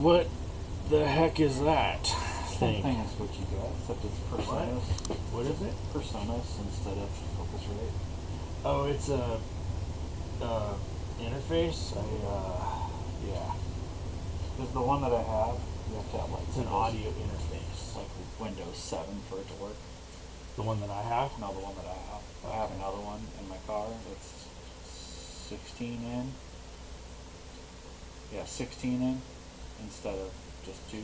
What the heck is that Same thing? thing as what you got, except it's personas. What is it? Personas instead of Focusrite. Oh, it's a interface. Yeah, Because the one that I have, you have to have like it's an audio interface. like Windows 7 for it to work. The one that I have. No, the one that I have. I have another one in my car. It's 16 in. Yeah, 16 in instead of just 2.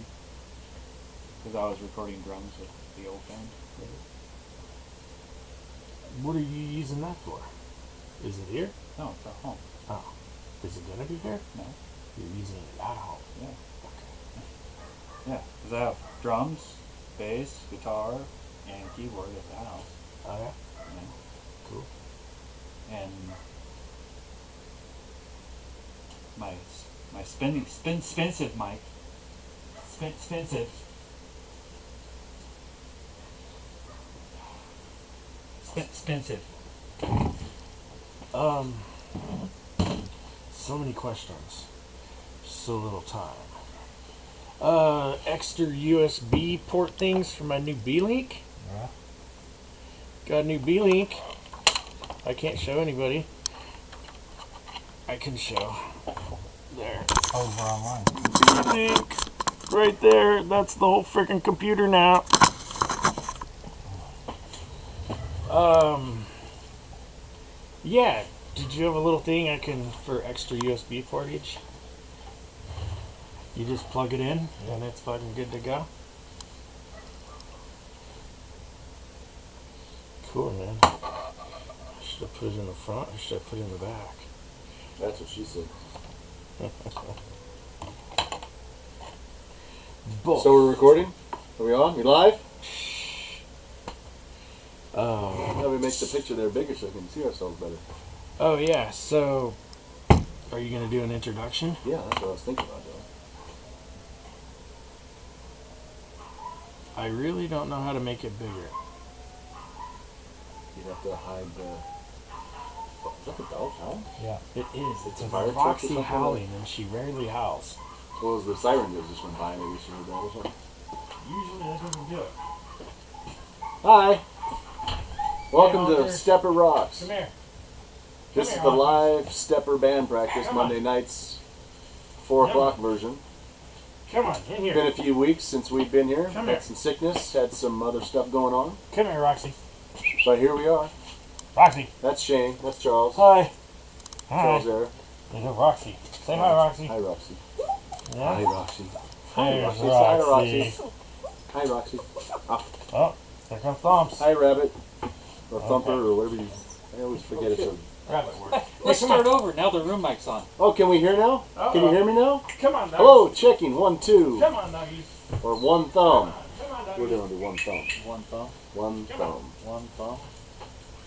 Because I was recording drums with the old band. What are you using that for? Is it here? No, it's at home. Oh, is it gonna be here? No. You're using it at home. Yeah. Okay. Yeah, because I have drums, bass, guitar, and keyboard at the house. Oh yeah. Yeah. Cool. And my expensive mic, expensive, expensive. So many questions. So little time. Extra USB port things for my new B-Link. Yeah. Got a new B-Link. I can't show anybody. I can show. There. Over online. B-Link. Right there. That's the whole freaking computer now. Yeah. Did you have a little thing I can for extra USB portage? You just plug it in and it's fucking good to go. Cool, man. Should I put it in the front or should I put it in the back? That's what she said. Both. So we're recording? Are we on? We live? How do we make the picture there bigger so we can see ourselves better? Oh yeah, so are you gonna do an introduction? Yeah, that's what I was thinking about doing. I really don't know how to make it bigger. You'd have to hide the... Is that the dog's howl? Yeah. It is. It's a fire truck or Roxy something? howling and she rarely howls. Well, as the siren just went by, maybe she heard that or something. Usually that doesn't do it. Hi! Welcome Hey, to Walter. Stepper Rocks. Come here. This Come is here, the Walter. live Stepper band practice, Come on. Monday nights, 4 Come o'clock version. Come on, in Been here. a few weeks since we've been here. Come Had here. some sickness, had some other stuff going on. Come here, Roxy. But here we are. Roxy. That's Shane. That's Charles. Hi. Hi. Charles there. There's a Roxy. Say hi, Roxy. Hi, Roxy. Yeah. Hi, Roxy. Hi, There's Roxy. Hi, Roxy. Roxy. Hi, Roxy. Oh, there comes Thumps. Hi, Rabbit. Or Thumper, Okay. or whatever you... I always forget it's a... Rabbit word. Let's Hey, come start over. Now the room mic's on. Oh, can we hear now? Can you hear me now? Come on, doggies. Hello, checking. 1, 2. Come on, doggies. Or one thumb. Come on, We're doggies. going to do one thumb. One thumb. One Come on. thumb. One thumb.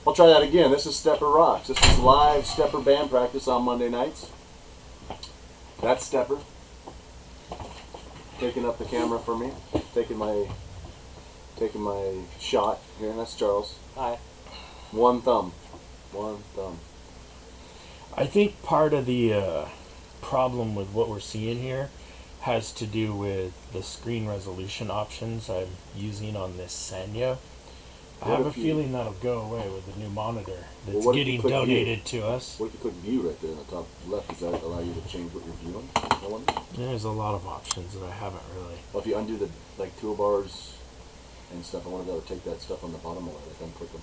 I'll try that again. This is Stepper Rocks. This is live Stepper band practice on Monday nights. That's Stepper. Taking up the camera for me. Taking my shot here. That's Charles. Hi. One thumb. One thumb. I think part of the problem with what we're seeing here has to do with the screen resolution options I'm using on this Sanyo. I What have a if you- feeling that'll go away with the new monitor that's Well, what if you getting click view? donated to us. What if you click view right there in the top left? Does that allow you to change what you're viewing? I wonder. There's a lot of options that I haven't really. Well, if you undo the toolbars and stuff, I want to be able to take that stuff on the bottom of it, like unclick them,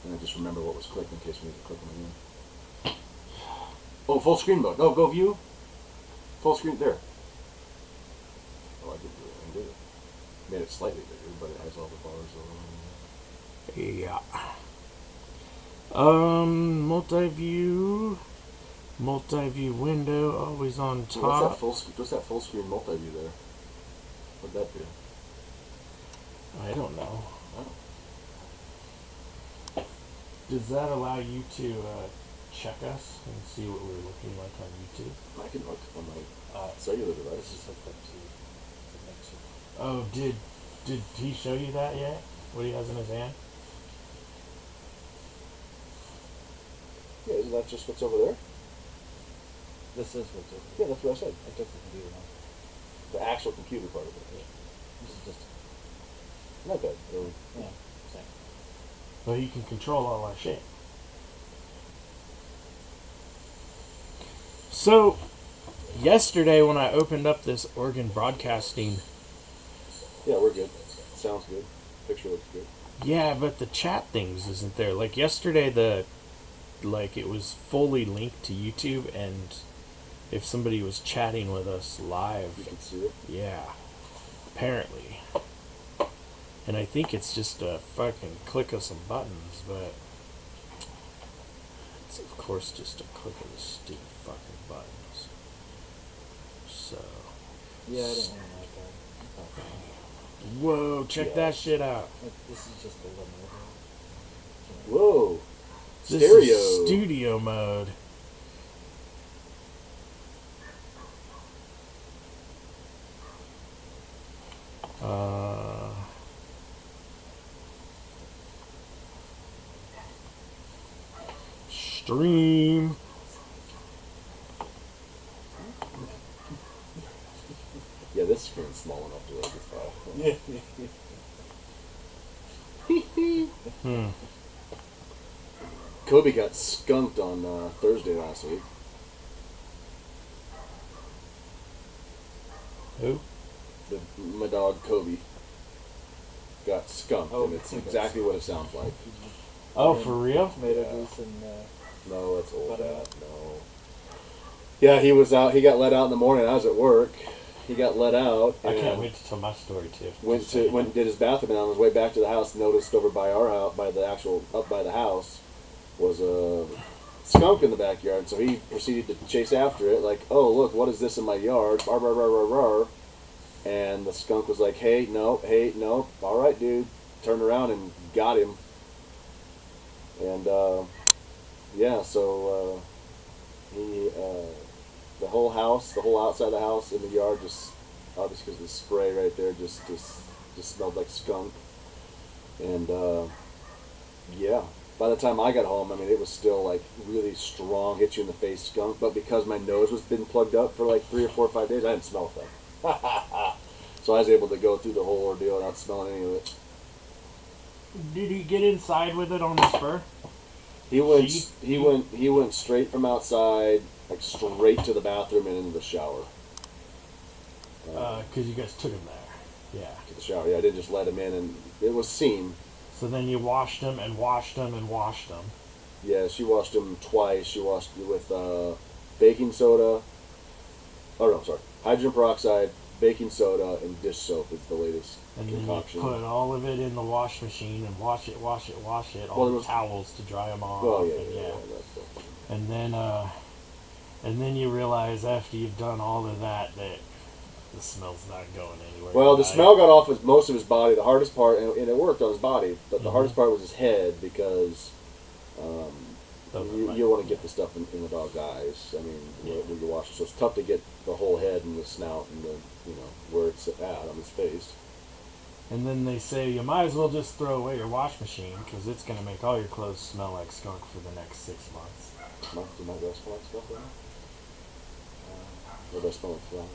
and then just remember what was clicked in case we need to click them again. Oh, full screen mode. No, go view. Full screen there. Oh, I did do it. I did it. Made it slightly bigger, but it has all the bars on. Yeah. Multi-view window, always on So top. what's that full screen multi-view there? What'd that do? I don't know. Oh. Does that allow you to check us and see what we're looking like on YouTube? I can look on my cellular device. This is hooked up to the mixer. Oh, did he show you that yet? What he has in his hand? Yeah, isn't that just what's over there? This is what's over. Yeah, that's what I said. I took the computer off. actual computer part of it. This is just Not bad. Really. yeah, same. Well, you can control all our shit. So, yesterday when I opened up this Oregon Broadcasting, Yeah, we're good. Sounds good. Picture looks good. yeah, but the chat things isn't there. Like yesterday, it was fully linked to YouTube, and if somebody was chatting with us live, You can see it. yeah, apparently. And I think it's just a fucking click of some buttons, but it's of course just a click of the stupid fucking buttons. So, Yeah, I didn't really like that. Okay. whoa, check that shit out. This is just a little more. Whoa. This Stereo. is studio mode. Stream. Yeah, this screen's small enough to load this file. Yeah. Kobe got skunked on Thursday last week. Who? My dog Kobe got skunked, Oh, and it's exactly what it sounds like. Oh, for real? Tomato Yeah. juice and No, that's old Butter. hat. No. Yeah, he was out. He got let out in the morning. I was at work. He got let out. I can't and wait to tell my story too. went and did his bathroom, and on his way back to the house, noticed over by our house, up by the house, was a skunk in the backyard. So he proceeded to chase after it, like, oh look, what is this in my yard? Rar, rar, rar, rar, rar. And the skunk was like, hey, no, all right, dude. Turned around and got him. And yeah, so he the whole house, the whole outside of the house in the yard, just obviously because of the spray right there, just smelled like skunk. And yeah, by the time I got home, I mean, it was still like really strong, hit you in the face skunk. But because my nose was been plugged up for like 3 or 4 or 5 days, I didn't smell a thing. So I was able to go through the whole ordeal without smelling any of it. Did he get inside with it on his fur? He went straight from outside, like straight to the bathroom and into the shower. Because you guys took him there. Yeah. To the shower. Yeah, I didn't just let him in, and it was seen. So then you washed him and washed him and washed him. Yeah, she washed him twice. She washed it with baking soda. Oh no, sorry, hydrogen peroxide, baking soda, and dish soap is the latest And concoction. then you put all of it in the wash machine and wash it, all Well, the towels to dry them off. Oh and, yeah, that stuff. And then you realize after you've done all of that the smell's not going anywhere. Well, the Right? smell got off with most of his body. The hardest part, and it worked on his body, but the Mhm. hardest part was his head because Doesn't you like- don't want to get the stuff in the dog's eyes. I mean, when you wash it, so it's tough to get the whole head and the snout and the where it's at on his face. And then they say you might as well just throw away your wash machine because it's going to make all your clothes smell like skunk for the next 6 months. Do my breath smell like stuff right now? Or do I smell like flowers?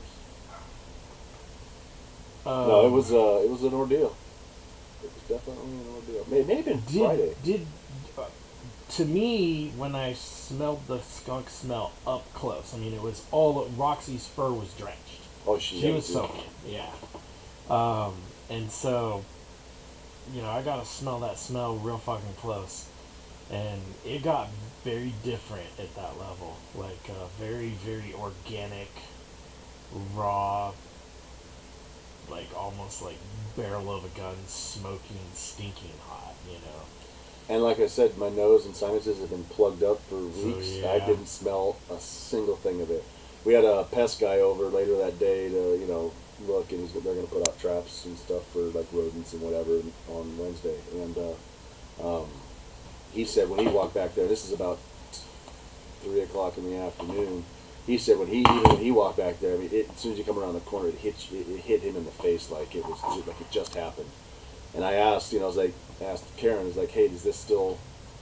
No, it was an ordeal. It was definitely an ordeal. Maybe been Friday. To me, when I smelled the skunk smell up close, I mean, it was all Roxy's fur was drenched. Oh, She was soaking, yeah. And so, I got to smell that smell real fucking close. And it got very different at that level. Like, very, very organic, raw, like almost like barrel of a gun, smoking, stinking hot, And like I said, my nose and sinuses have been plugged up for weeks. yeah. I didn't smell a single thing of it. We had a pest guy over later that day to, look, and they're going to put out traps and stuff for like rodents and whatever on Wednesday. And he said when he walked back there, this is about 3 o'clock in the afternoon. He said when he walked back there, I mean, as soon as you come around the corner, it hit him in the face like it just happened. And I asked, asked Karen, I was like, hey, does this still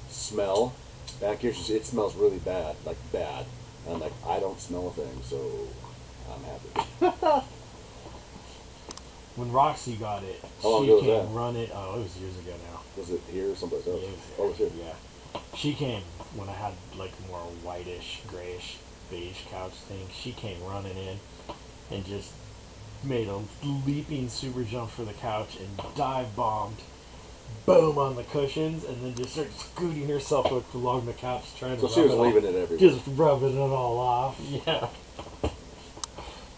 smell back here? She said, it smells really bad, like bad. And I'm like, I don't smell a thing, so I'm happy. when Roxy got it, How long she ago was came that? running. Oh, it was years ago now. Was it here or someplace else? Yeah, it was Oh, it was here. Yeah. She came when I had like more whitish, grayish, beige couch thing. She came running in and just made a leaping super jump for the couch and dive bombed, boom, on the cushions, and then just started scooting herself along the couch trying to So she rub was it leaving off, it everywhere. just rubbing it all off. Yeah.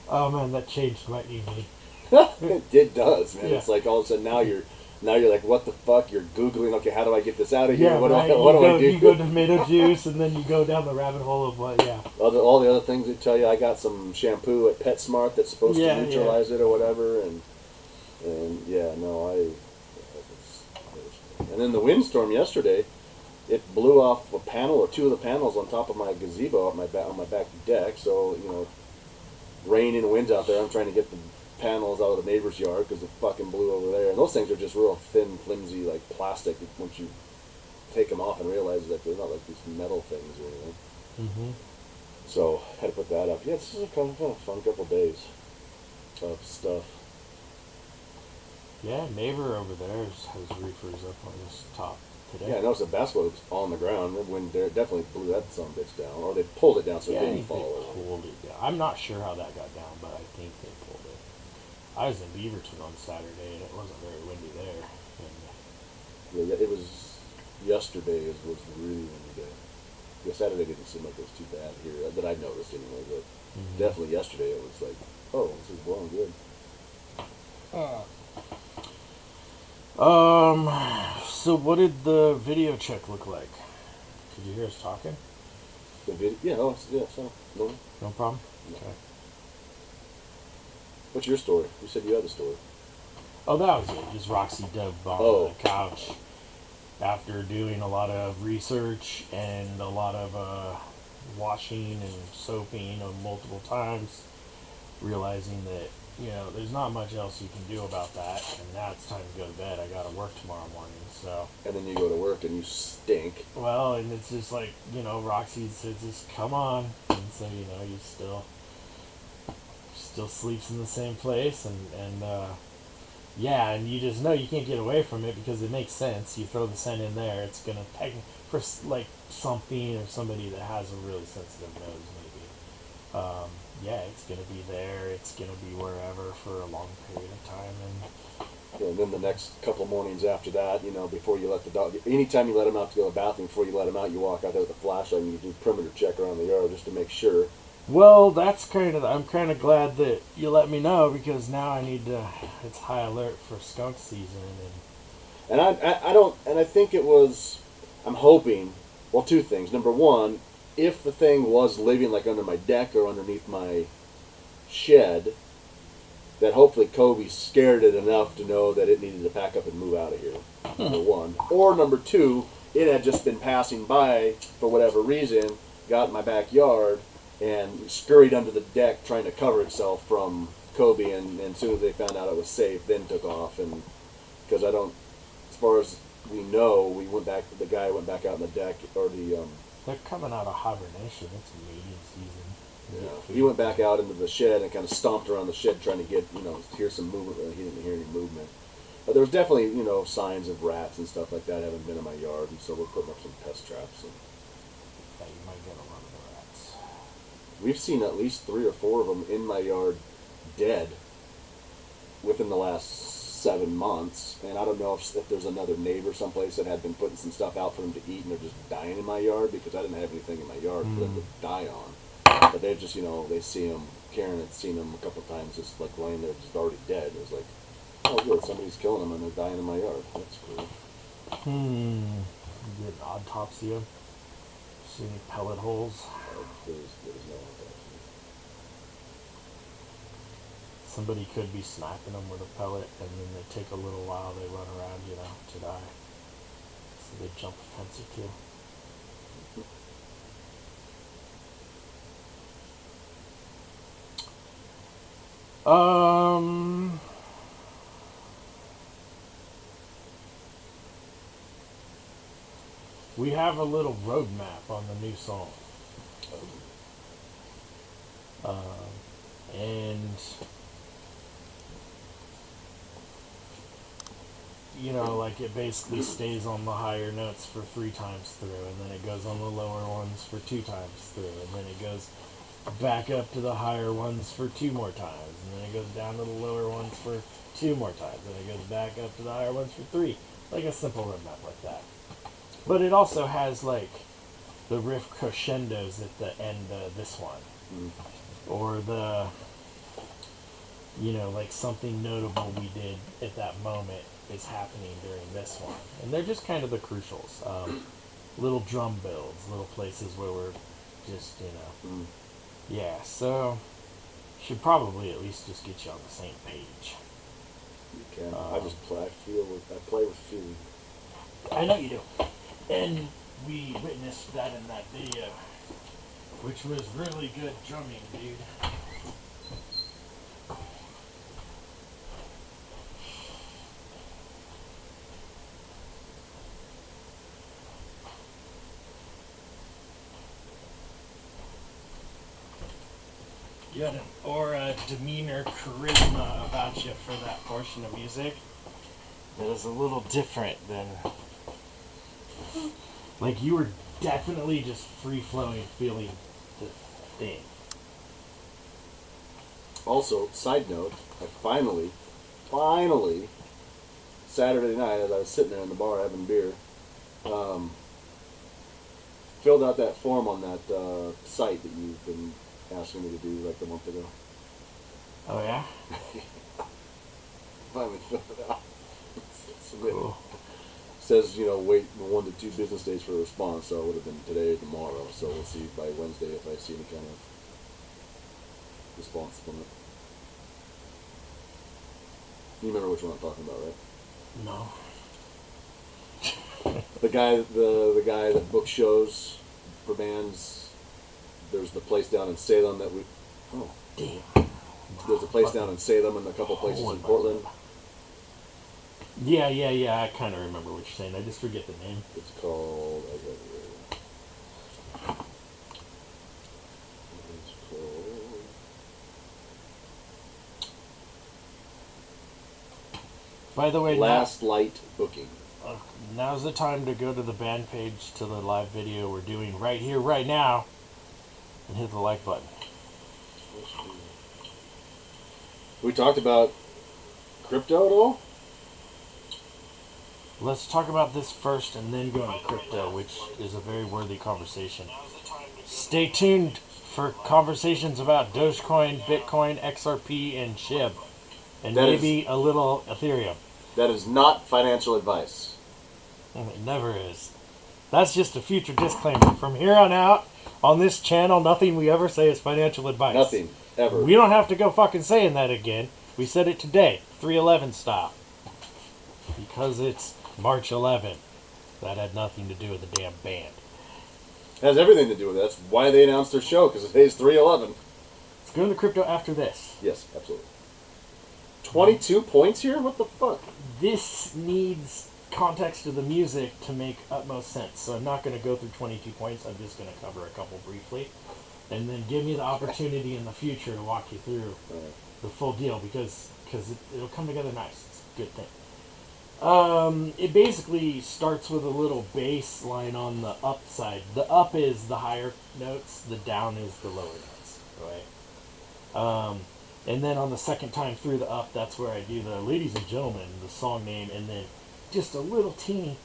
Oh man, that changed my evening. It does, man. Yeah. It's like all of a sudden now you're like, what the fuck? You're googling. Okay, how do I get this out of here? Yeah, what right. do I do? You go tomato juice, and then you go down the rabbit hole of what? Yeah. All the other things they tell you. I got some shampoo at PetSmart that's supposed Yeah, to neutralize it or whatever, and yeah, no, and then the windstorm yesterday, it blew off a panel or two of the panels on top of my gazebo on my back deck. So rain and winds out there. I'm trying to get the panels out of the neighbor's yard because it fucking blew over there. And those things are just real thin, flimsy, like plastic. Once you take them off and realize that they're not like these metal things or anything. Mm-hmm. So had to put that up. Yeah, it's a kind of fun couple days of stuff. Yeah, neighbor over there has roofers up on this top today. Yeah, I noticed the basketball was on the ground. The wind there definitely blew that son of a bitch down, or they pulled it down so it I didn't think they fall over. pulled it down. I'm not sure how that got down, but I think they pulled it. I was in Beaverton on Saturday, and it wasn't very windy there. And Yeah, it was yesterday. Was really windy day. Yeah, Saturday didn't seem like it was too bad here that I noticed anyway. But definitely yesterday it was like, oh, this is blowing good. So what did the video check look like? Could you hear us talking? The video, yeah, no, so no. No problem? No. Okay. What's your story? You said you had a story. Oh, that was it. Just Roxy dove bomb on the couch after doing a lot of research and a lot of washing and soaping multiple times, realizing that, there's not much else you can do about that, and now it's time to go to bed. I gotta work tomorrow morning, so. And then you go to work and you stink. Well, and it's just like, Roxy says, just come on. And so, you still sleeps in the same place, and yeah, and you just know you can't get away from it because it makes sense. You throw the scent in there, it's gonna for like something or somebody that has a really sensitive nose, maybe. Yeah, it's gonna be there. It's gonna be wherever for a long period of time, And then the next couple mornings after that, before you let the dog, anytime you let him out to go to the bathroom, before you let him out, you walk out there with a flashlight and you do perimeter check around the yard just to make sure. Well, I'm kind of glad that you let me know because now I need to. It's high alert for skunk season, And I think it was. I'm hoping. Well, two things. Number one, if the thing was living like under my deck or underneath my shed, that hopefully Kobe scared it enough to know that it needed to pack up and move out of here. Number one. Or number two, it had just been passing by for whatever reason, got in my backyard, and scurried under the deck trying to cover itself from Kobe, and as soon as they found out it was safe, then took off. And because as far as we know, the guy went back out on the deck, or they're coming out of hibernation. It's mating season. he went back out into the shed and kind of stomped around the shed trying to get, hear some movement. He didn't hear any movement. But there was definitely, signs of rats and stuff like that having been in my yard, and so we're putting up some pest traps. And Yeah, you might get a lot of the rats. we've seen at least 3 or 4 of them in my yard dead within the last 7 months. And I don't know if there's another neighbor someplace that had been putting some stuff out for them to eat and they're just dying in my yard because I didn't have anything in my yard for them to die on. But they just, they see them. Karen had seen them a couple of times just like laying there just already dead. It was like, oh good, somebody's killing them and they're dying in my yard. That's cool. You did an autopsy of? See any pellet holes? There's no autopsy. Somebody could be sniping them with a pellet, and then they take a little while, they run around, to die. So they jump a fence or two. We have a little roadmap on the new song. And you know, like it basically stays on the higher notes for 3 times through, and then it goes on the lower ones for 2 times through, and then it goes back up to the higher ones for 2 more times, and then it goes down to the lower ones for 2 more times, and it goes back up to the higher ones for 3. Like a simple roadmap like that. But it also has like the riff crescendos at the end of this one. Or the, you know, like something notable we did at that moment is happening during this one. And they're just kind of the crucials. Little drum builds, little places where we're just, you know. Yeah, so should probably at least just get you on the same page. You can. I just play. I play with feeling. I know you do. And we witnessed that in that video, which was really good drumming, dude. You had an aura, demeanor, charisma about you for that portion of music that is a little different than... Like, you were definitely just free-flowing, feeling the thing. Also, side note, I finally, Saturday night, as I was sitting there in the bar having beer, filled out that form on that site that you've been asking me to do like a month ago. Oh, yeah? Finally filled it out. Cool. Says, you know, wait 1 to 2 business days for a response, so it would have been today or tomorrow. So we'll see by Wednesday if I see any kind of response from it. You remember which one I'm talking about, right? No. The guy that books shows for bands. There's the place down in Salem that we. Oh, damn. There's a place down in Salem and a couple places in Portland. Yeah. I kind of remember what you're saying. I just forget the name. It's called. I got it right. It's called. By the way, Last Light Booking. Now's the time to go to the band page to the live video we're doing right here, right now, and hit the like button. We talked about crypto at all? Let's talk about this first and then go into crypto, which is a very worthy conversation. Stay tuned for conversations about Dogecoin, Bitcoin, XRP, and SHIB. And That maybe a little Ethereum. That is not financial advice. It never is. That's just a future disclaimer. From here on out, on this channel, nothing we ever say is financial advice. Nothing. Ever. We don't have to go fucking saying that again. We said it today, 3/11 style. Because it's March 11th. That had nothing to do with the damn band. It has everything to do with it. That's why they announced their show, because today's 3/11. Let's go into crypto after this. Yes, absolutely. 22 points here? What the fuck? This needs context of the music to make utmost sense. So I'm not going to go through 22 points. I'm just going to cover a couple briefly. And then give me the opportunity in the future to walk you through the full deal, because it'll come together nice. It's a good thing. It basically starts with a little bass line on the up side. The up is the higher notes, the down is the lower notes, right? And then on the second time through the up, that's where I do the ladies and gentlemen, the song name, and then just a little teeny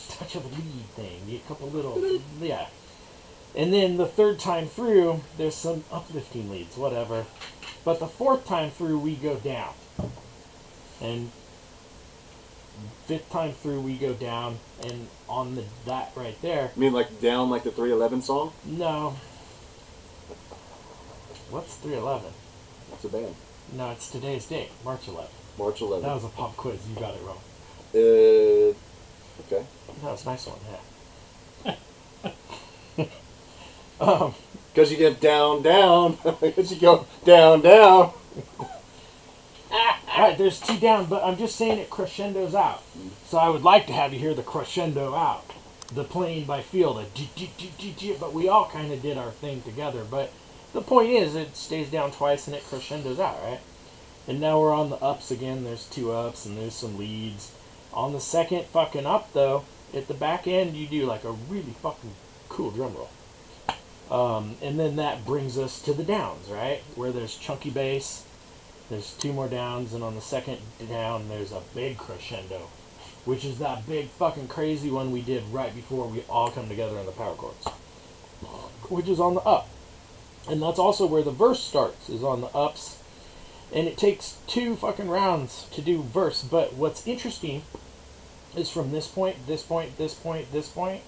touch of a lead thing. A couple little, yeah. And then the third time through, there's some uplifting leads, whatever. But the fourth time through, we go down. And fifth time through, we go down. And on that right there... You mean like down like the 311 song? No. What's 311? That's a band. No, it's today's date, March 11th. March 11th. That was a pop quiz. You got it wrong. Okay. That was a nice one, yeah. Because you get down. Because you go down. Alright, there's 2 down, but I'm just saying it crescendos out. So I would like to have you hear the crescendo out. The playing by feel, the but we all kind of did our thing together. But the point is, it stays down twice and it crescendos out, right? And now we're on the ups again. There's 2 ups and there's some leads. On the second fucking up, though, at the back end, you do like a really fucking cool drum roll. And then that brings us to the downs, right? Where there's chunky bass, there's 2 more downs, and on the second down, there's a big crescendo, which is that big fucking crazy one we did right before we all come together on the power chords, which is on the up. And that's also where the verse starts, is on the ups. And it takes 2 fucking rounds to do verse. But what's interesting is from this point, this point, this point, this point,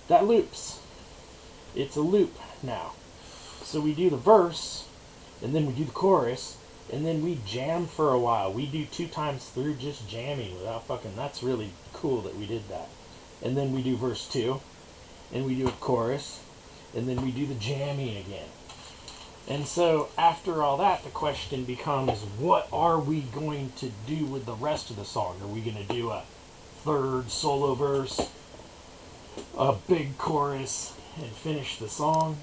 that loops. It's a loop now. So we do the verse, and then we do the chorus, and then we jam for a while. We do 2 times through just jamming without fucking... That's really cool that we did that. And then we do verse 2, and we do a chorus, and then we do the jamming again. And so after all that, the question becomes, what are we going to do with the rest of the song? Are we going to do a 3rd solo verse, a big chorus, and finish the song?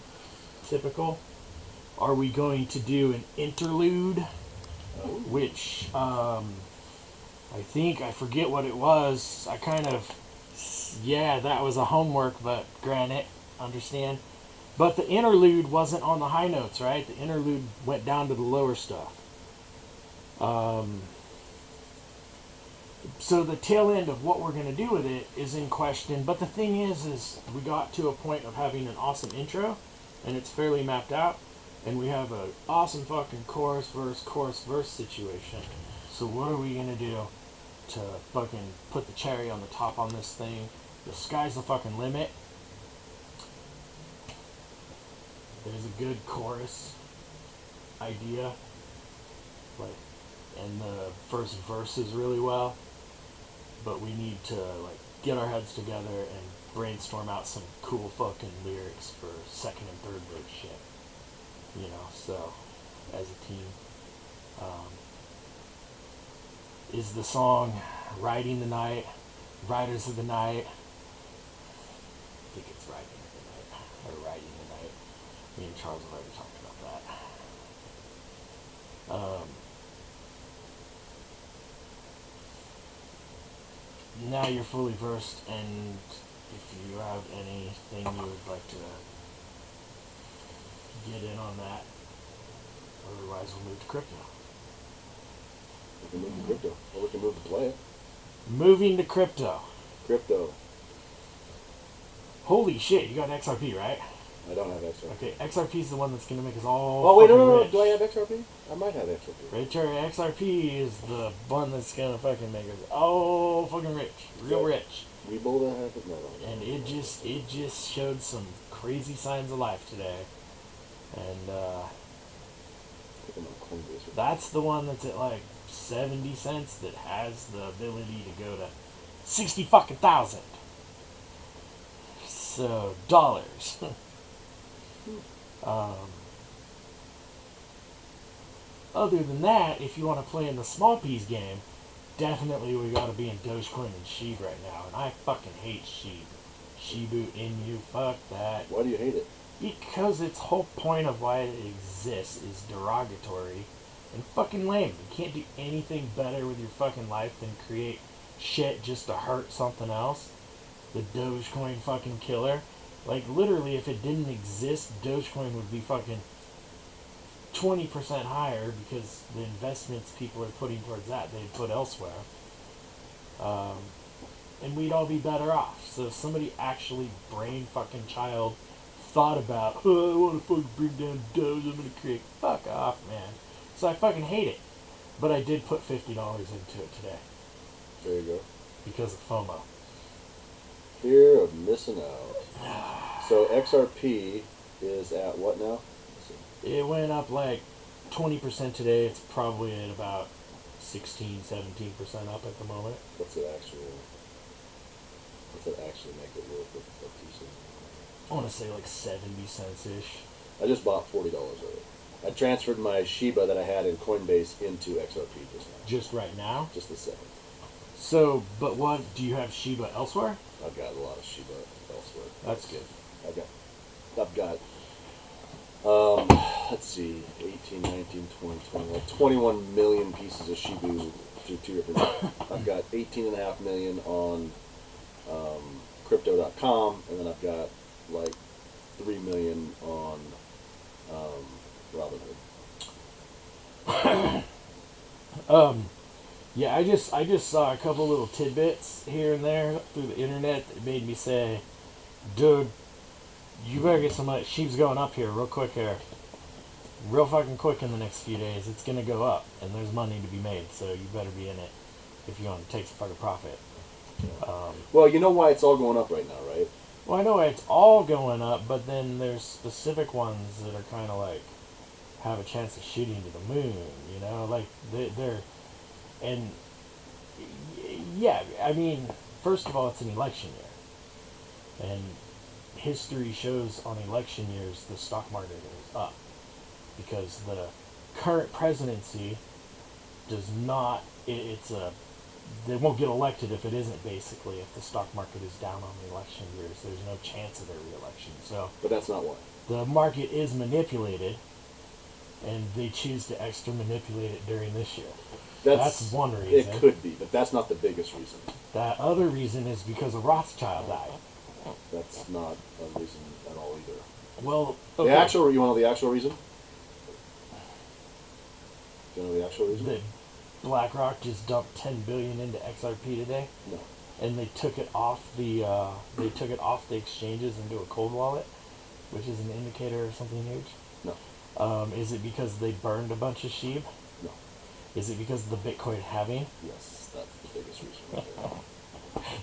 Typical. Are we going to do an interlude? Which, I forget what it was. That was a homework, but granted, understand. But the interlude wasn't on the high notes, right? The interlude went down to the lower stuff. So the tail end of what we're going to do with it is in question. But the thing is we got to a point of having an awesome intro, and it's fairly mapped out, and we have an awesome fucking chorus, verse situation. So what are we going to do to fucking put the cherry on the top on this thing? The sky's the fucking limit. There's a good chorus idea, and the first verses really well, but we need to get our heads together and brainstorm out some cool fucking lyrics for 2nd and 3rd verse shit. So as a team, is the song "Riding the Night," "Riders of the Night"? I think it's "Riding the Night" or "Riding the Night." Me and Charles have already talked about that. Now you're fully versed, and if you have anything you would like to get in on that, otherwise we'll move to crypto. We can move to crypto, or we can move to play it. Moving to crypto. Crypto. Holy shit, you got XRP, right? I don't have XRP. Okay, XRP is the one that's going to make us all Oh, wait, fucking no. rich. Do I have XRP? I might have XRP. Right, Terry, XRP is the one that's going to fucking make us all fucking rich. Real rich. We both have it? No. And it just showed some crazy signs of life today. And that's the one that's at 70 cents that has the ability to go to 60 fucking thousand. So, dollars. Other than that, if you want to play in the small piece game, definitely we got to be in Dogecoin and SHIB right now. And I fucking hate SHIB. Shibu Inu, fuck that. Why do you hate it? Because its whole point of why it exists is derogatory and fucking lame. You can't do anything better with your fucking life than create shit just to hurt something else. The Dogecoin fucking killer. Literally, if it didn't exist, Dogecoin would be fucking 20% higher because the investments people are putting towards that, they'd put elsewhere. And we'd all be better off. So if somebody actually brain fucking child thought about, oh, I want to fucking bring down Doge, I'm going to create, fuck off, man. So I fucking hate it. But I did put $50 into it today. There you go. Because of FOMO. Fear of missing out. So XRP is at what now? It went up 20% today. It's probably at about 16, 17% up at the moment. What's it actually make it worth a piece of? I want to say 70 cents-ish. I just bought $40 of it. I transferred my Shiba that I had in Coinbase into XRP just now. Just right now? Just the second. So, but what, do you have Shiba elsewhere? I've got a lot of Shiba elsewhere. That's good. I've got let's see, 18, 19, 20, 21 million pieces of Shibu two different. I've got 18.5 million on crypto.com, and then I've got like 3 million on Robinhood. Yeah, I just saw a couple little tidbits here and there through the internet that made me say, dude, you better get some money. Sheep's going up here real quick here. Real fucking quick in the next few days. It's going to go up, and there's money to be made, so you better be in it if you want to take some fucking profit. Well, you know why it's all going up right now, right? Well, I know it's all going up, but then there's specific ones that are kind of like have a chance of shooting to the moon, you know? Like, they're and yeah, I mean, first of all, it's an election year. And history shows on election years the stock market is up. Because the current presidency does not, they won't get elected if it isn't, basically, if the stock market is down on the election years. There's no chance of their re-election. So, but that's not why. The market is manipulated, and they choose to extra manipulate it during this year. That's one reason. It could be, but that's not the biggest reason. That other reason is because of Rothschild died. That's not a reason at all either. Well, okay. You want to know the actual reason? Do you know the actual reason? That BlackRock just dumped $10 billion into XRP today. No. And they took it off the exchanges into a cold wallet, which is an indicator of something huge. No. Is it because they burned a bunch of sheep? No. Is it because of the Bitcoin halving? Yes, that's the biggest reason right there.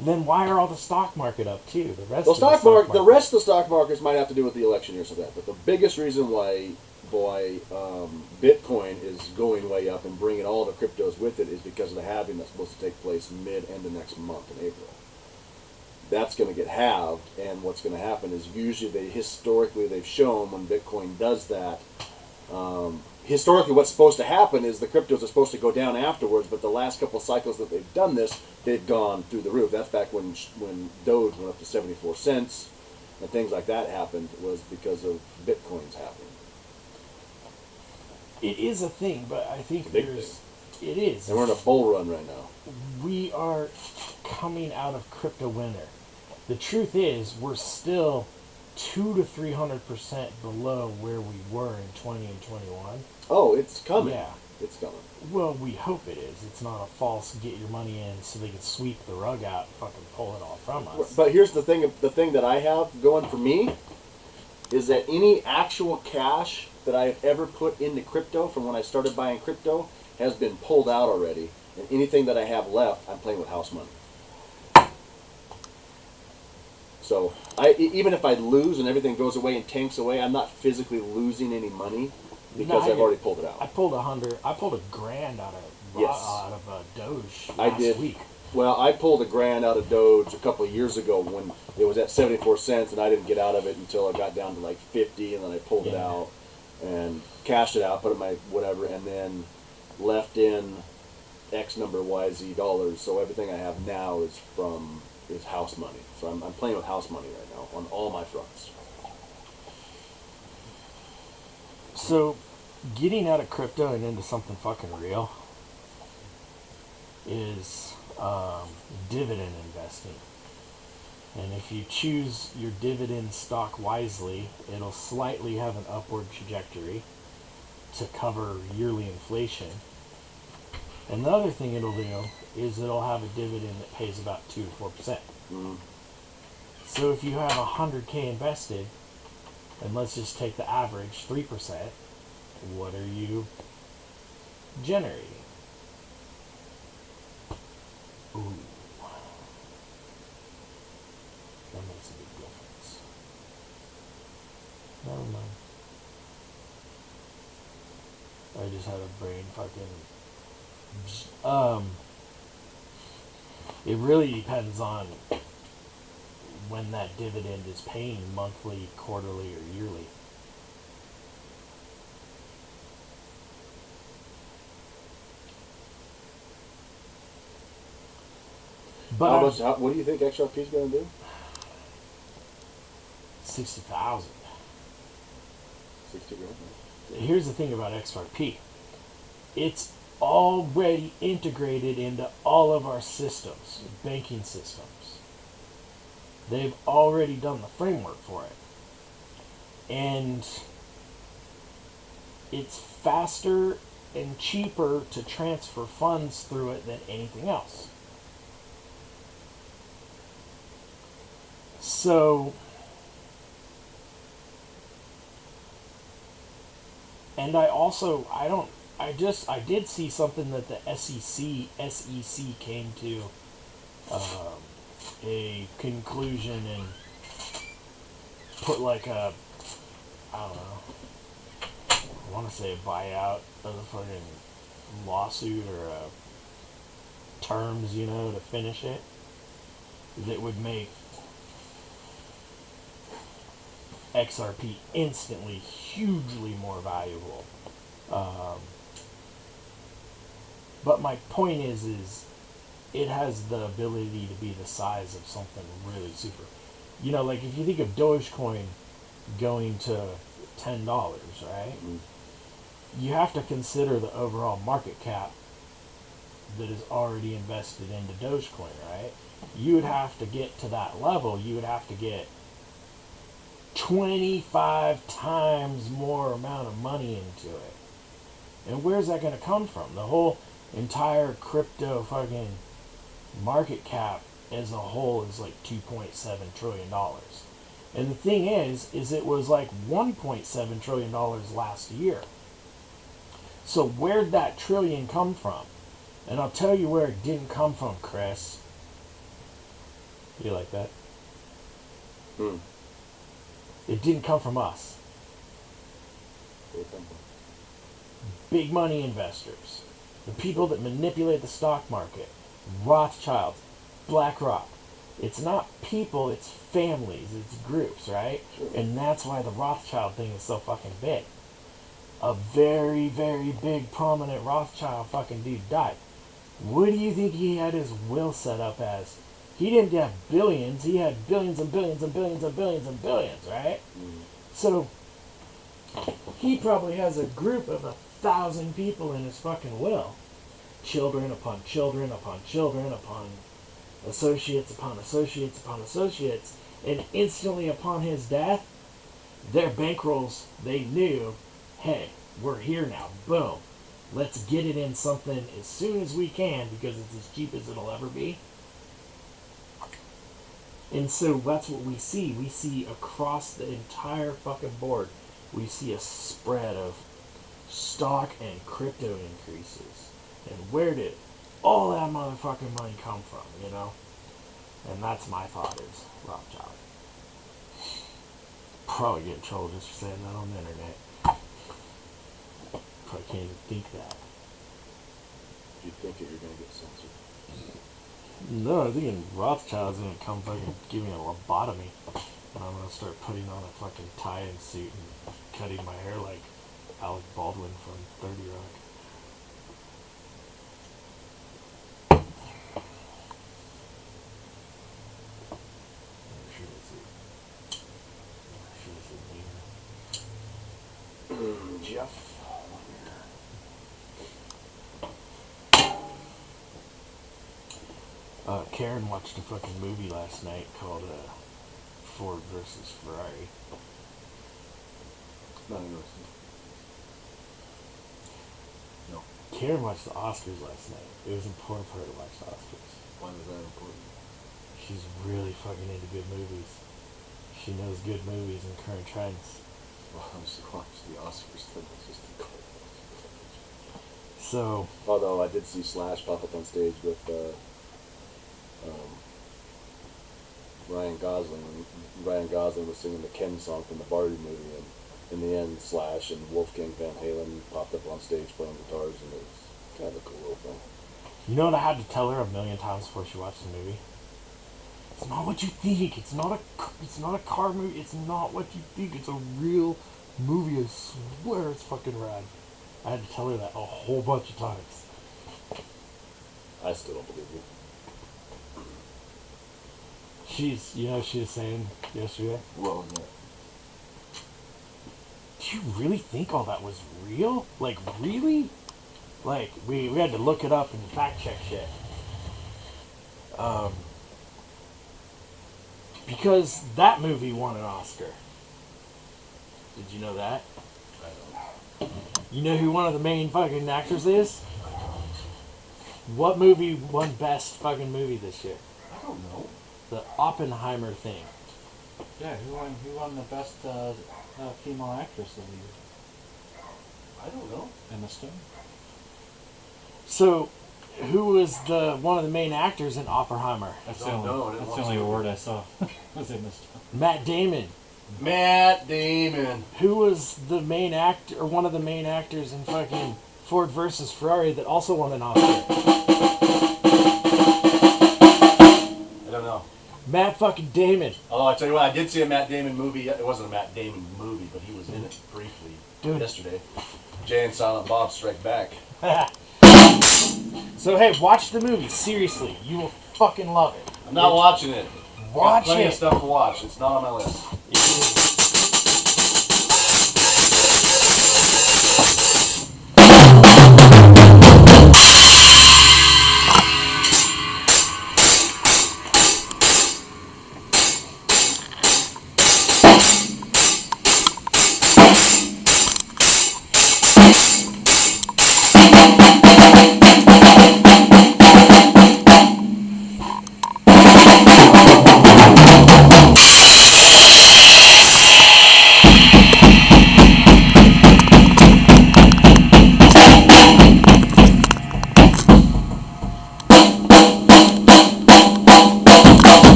Then why are all the stock market up too? The rest the of the stock market. The rest of the stock markets might have to do with the election years of that, but the biggest reason why Bitcoin is going way up and bringing all the cryptos with it is because of the halving that's supposed to take place mid-end of next month in April. That's going to get halved, and what's going to happen is usually historically they've shown when Bitcoin does that. Historically, what's supposed to happen is the cryptos are supposed to go down afterwards, but the last couple of cycles that they've done this, they've gone through the roof. That's back when Doge went up to 74 cents, and things like that happened was because of Bitcoin's happening. It is a thing, but I think it is. And we're in a bull run right now. We are coming out of crypto winter. The truth is, we're still 200 to 300% below where we were in 20 and 21. Oh, it's coming. Yeah. It's coming. Well, we hope it is. It's not a false get your money in so they can sweep the rug out and fucking pull it all from us. But here's the thing that I have going for me is that any actual cash that I have ever put into crypto from when I started buying crypto has been pulled out already. And anything that I have left, I'm playing with house money. So even if I lose and everything goes away and tanks away, I'm not physically losing any money because I've already pulled it out. I pulled $100,000 out of Doge last week. Well, I pulled $1,000 out of Doge a couple of years ago when it was at 74 cents, and I didn't get out of it until I got down to like 50, and then I pulled it out and cashed it out, put it in my whatever, and then left in X number YZ dollars. So everything I have now is house money. So I'm playing with house money right now on all my fronts. So, getting out of crypto and into something fucking real is dividend investing. And if you choose your dividend stock wisely, it'll slightly have an upward trajectory to cover yearly inflation. And the other thing it'll do is it'll have a dividend that pays about 2 to 4%. Mm-hmm. So if you have $100K invested, and let's just take the average 3%, what are you generating? Ooh. That makes a big difference. Never mind. I just had a brain fucking... It really depends on when that dividend is paying, monthly, quarterly, or yearly. But what do you think XRP is going to do? 60,000. 60 grand. Here's the thing about XRP. It's already integrated into all of our systems, banking systems. They've already done the framework for it. And it's faster and cheaper to transfer funds through it than anything else. So, and I did see something that the SEC came to a conclusion and put like a, I don't know, I want to say a buyout of the fucking lawsuit or terms, to finish it, that would make XRP instantly hugely more valuable. But my point is it has the ability to be the size of something really super. Like if you think of Dogecoin going to $10, right? Mm. You have to consider the overall market cap that is already invested into Dogecoin, right? You would have to get to that level. You would have to get 25 times more amount of money into it. And where's that going to come from? The whole entire crypto fucking market cap as a whole is like $2.7 trillion. And the thing is it was like $1.7 trillion last year. So where'd that trillion come from? And I'll tell you where it didn't come from, Chris. You like that? Hmm. It didn't come from us. Where'd it come from? Big money investors. The people that manipulate the stock market. Rothschild. BlackRock. It's not people, it's families, it's groups, right? Sure. And that's why the Rothschild thing is so fucking big. A very, very big, prominent Rothschild fucking dude died. What do you think he had his will set up as? He didn't have billions, he had billions and billions and billions and billions and billions, right? Mm. So, he probably has a group of 1,000 people in his fucking will. Children upon children upon children upon associates upon associates upon associates. And instantly upon his death, their bankrolls, they knew, hey, we're here now. Boom. Let's get it in something as soon as we can because it's as cheap as it'll ever be. And so that's what we see. We see across the entire fucking board, we see a spread of stock and crypto increases. And where did all that motherfucking money come from, And that's my thought is Rothschild. Probably get in trouble just for saying that on the internet. Probably can't even think that. If you think it, you're going to get censored. No, I'm thinking Rothschild's gonna come fucking give me a lobotomy. And I'm gonna start putting on a fucking tie-in suit and cutting my hair like Alec Baldwin from 30 Rock. Jeff. Karen watched a fucking movie last night called Ford versus Ferrari. Not interested. No. Karen watched the Oscars last night. It was important for her to watch the Oscars. Why was that important? She's really fucking into good movies. She knows good movies and current trends. Well, I just watched the Oscars thing. It's just So. Although I did see Slash pop up on stage with Ryan Gosling. Ryan Gosling was singing the Ken song from the Barbie movie, and in the end, Slash and Wolfgang Van Halen popped up on stage playing guitars, and it was kind of a cool little thing. You know what I had to tell her 1,000,000 times before she watched the movie? It's not what you think. It's not a car movie. It's not what you think. It's a real movie. I swear it's fucking rad. I had to tell her that a whole bunch of times. I still don't believe you. She was saying yesterday? What was that? Do you really think all that was real? Like, really? Like, we had to look it up and fact check shit. Because that movie won an Oscar. Did you know that? I don't. You know who one of the main fucking actors is? What movie won best fucking movie this year? I don't know. The Oppenheimer thing. Yeah, who won the best female actress of the year? I don't know. Emma Stone. So, who was the one of the main actors in Oppenheimer? That's Don't know, I didn't that's watch the only the award I saw. Was Emma Stone. Matt Damon. Matt Damon. Who was the main actor, or one of the main actors in fucking Ford versus Ferrari that also won an Oscar? I don't know. Matt fucking Damon. Although I tell you what, I did see a Matt Damon movie. It wasn't a Matt Damon movie, but he was in it briefly yesterday. Jay and Silent Bob Strike Back. So hey, watch the movie. Seriously, you will fucking love it. I'm not watching it. Watch Plenty it. of stuff to watch. It's not on my list.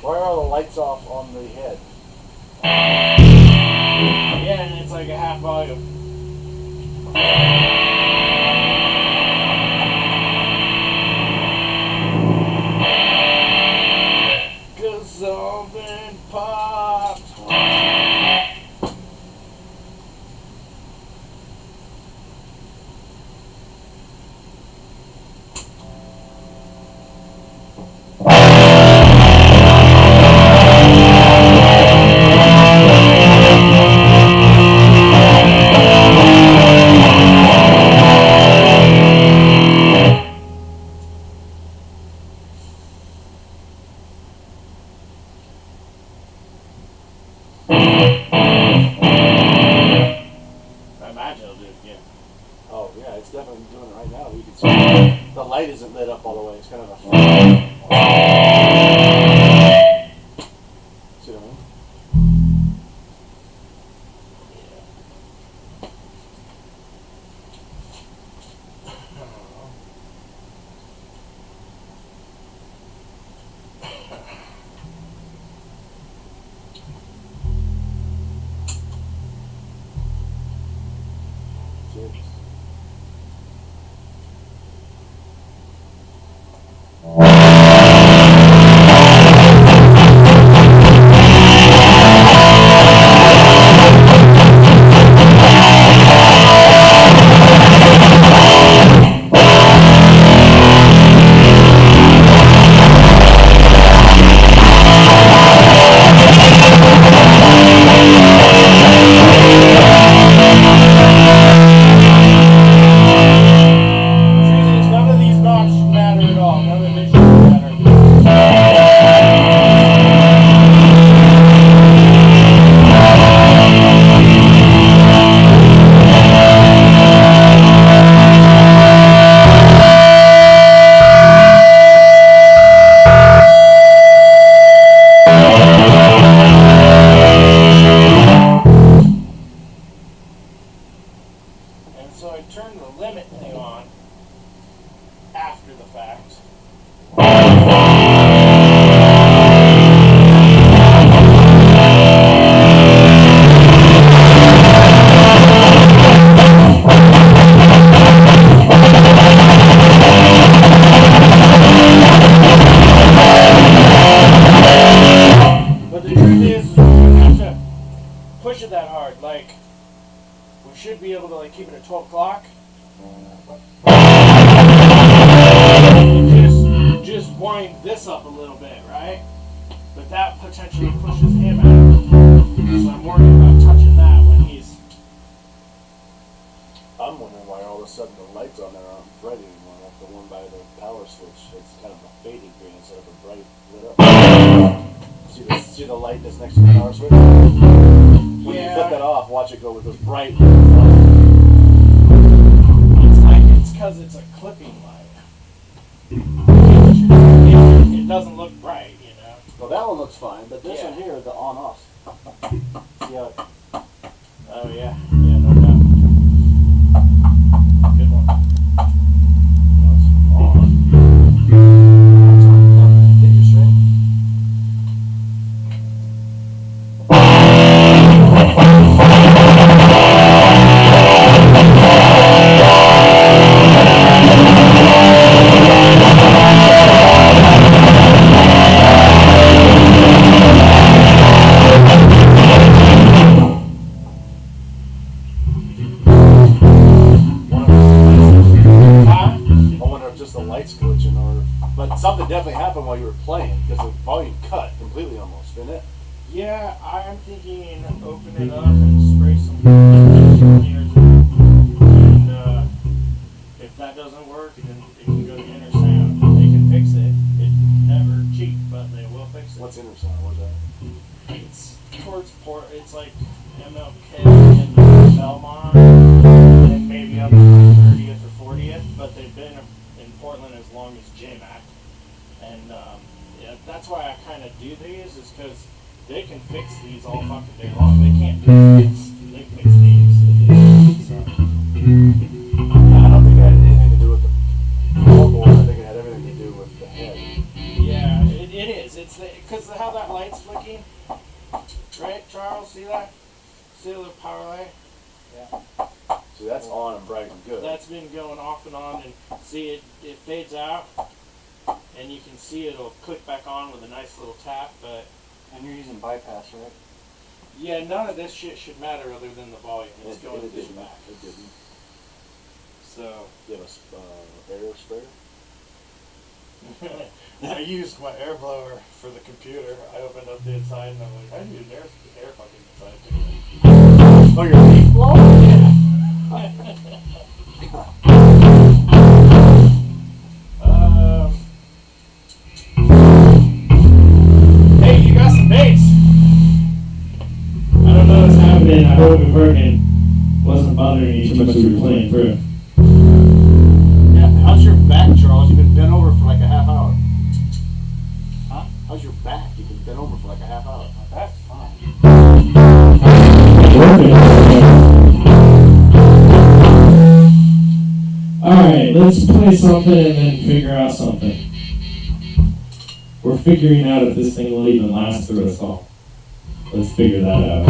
Why are all the lights off on the head? Yeah, and it's like a half volume. Cause something popped. I imagine it'll do it again. Oh yeah, it's definitely doing it right now. You can see the light isn't lit up all the way. It's kind of a. See what I mean? Cheers. And so I turned the limit thing on after the fact. But the truth is you don't have to push it that hard. Like, we should be able to like keep it at 12 o'clock. Just wind this up a little bit, right? But that potentially pushes him out. So I'm worried about touching that when he's... I'm wondering why all of a sudden the lights on there aren't bright anymore. Like the one by the power switch, it's kind of a faded green instead of a bright lit up. See the light that's next to the power switch? When you flip that off, watch it go with those bright lights. It's because it's a clipping light. It doesn't look bright, you know. Well, that one looks fine, but this Yeah. one here, the on-off. Yeah. Oh yeah, yeah, no doubt. Good one. It's on. Get your string. Something definitely happened while you were playing because the volume cut completely almost, didn't it? Yeah, I'm thinking open it up and spray some cleaners in. And if that doesn't work, then it can go to inner sound. They can fix it. It's never cheap, but they will fix it. What's inner sound? What's that? It's towards port. It's like MLK and Belmont, and maybe up to 30th or 40th. But they've been in Portland as long as JMac. And yeah, that's why I kind of do these, is because they can fix these all fucking day long. They can't do this. They fix these. So. I don't think it had anything to do with the floorboard. I think it had everything to do with the head. Yeah, it is. It's because how that light's flicking, right, Charles? See that? See the power light? Yeah. See, that's on and bright and good. That's been going off and on, and see it fades out. And you can see it'll click back on with a nice little tap, but... And you're using bypass, right? Yeah, none of this shit should matter other than the volume. It's going it through the didn't. back. It didn't. So... You have a air sprayer? I used my air blower for the computer. I opened up the inside and I'm like, I need an air fucking inside too. Oh, your leaf blower? Yeah. Hey, you got some bass. I don't know what's happening. I hope it's working. Wasn't bothering you too much as we were playing through. Yeah. How's your back, Charles? You've been bent over for like a half hour. Huh? How's your back? You've been bent over for like a half hour. That's fine. Alright, let's play something and then figure out something. We're figuring out if this thing will even last through us all. Let's figure that out.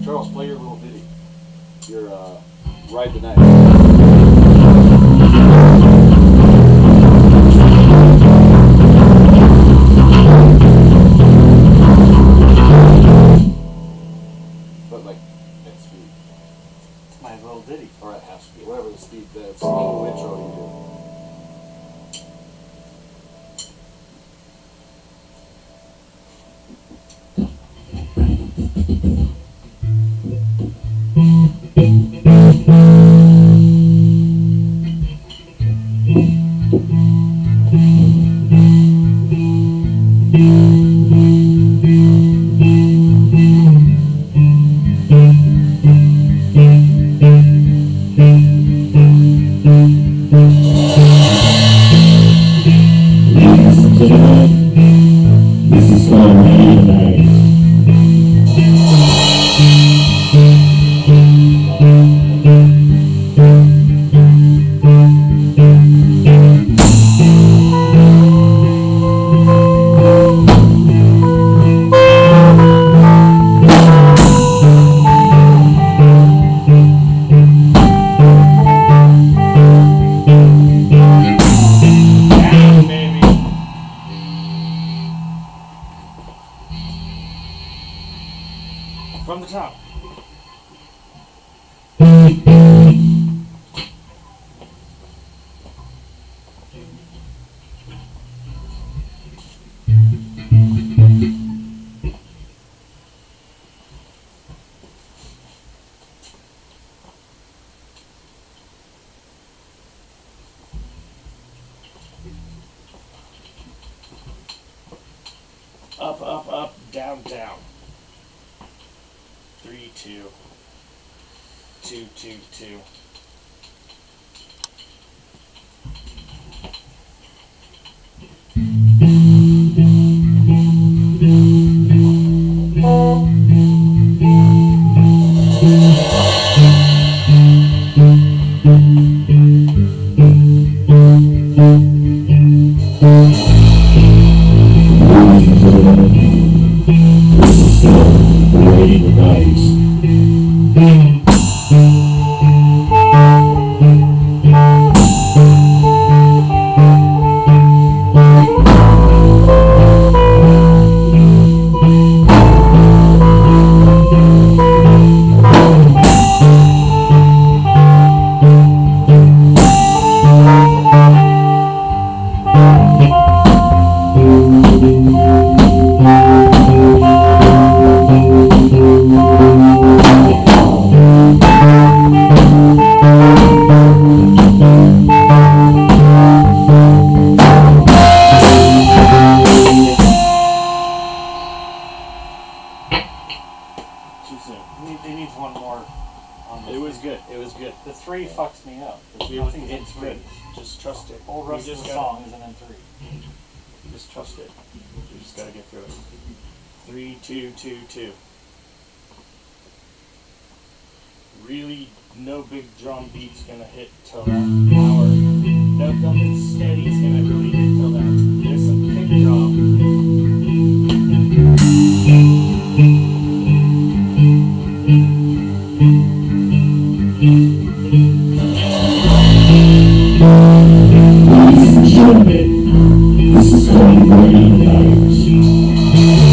Charles, play your little ditty. Your Ride the Night. But like at speed. It's my little ditty. Or at half speed. Whatever the speed that's a little intro. gentlemen, this is called Munday. Down, baby. From the top. Up, up, up, down, down. 3, 2. 2, 2, 2. Ladies and gentlemen, this is called Waiting the Night. Too soon. They need one more on this. It was good. It was good. The 3 fucks me up. There's It was, nothing in it's 3. good. Just trust it. The whole rest You of just the gotta- song isn't in 3. Just trust it. You just gotta get through it. 3, 2, 2, 2. Really, no big drum beat's gonna hit till that hour. No, nothing steady's gonna really hit till that. There's some kick drum. Ladies and gentlemen, this is called Waiting the Night.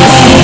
Thank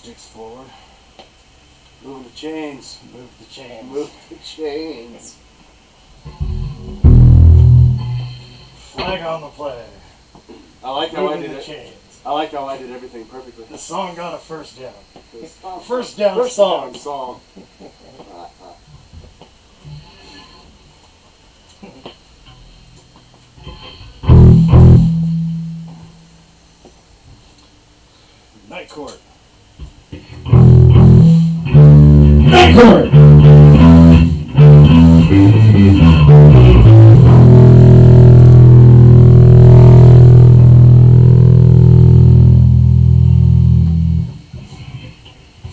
sticks forward. Moving the chains. Move the chains. Move the chains. Flag on the play. I like how I Moving did the it. chains. I like how I did everything perfectly. The song got a first down. First First down song. song. Night court. Night court.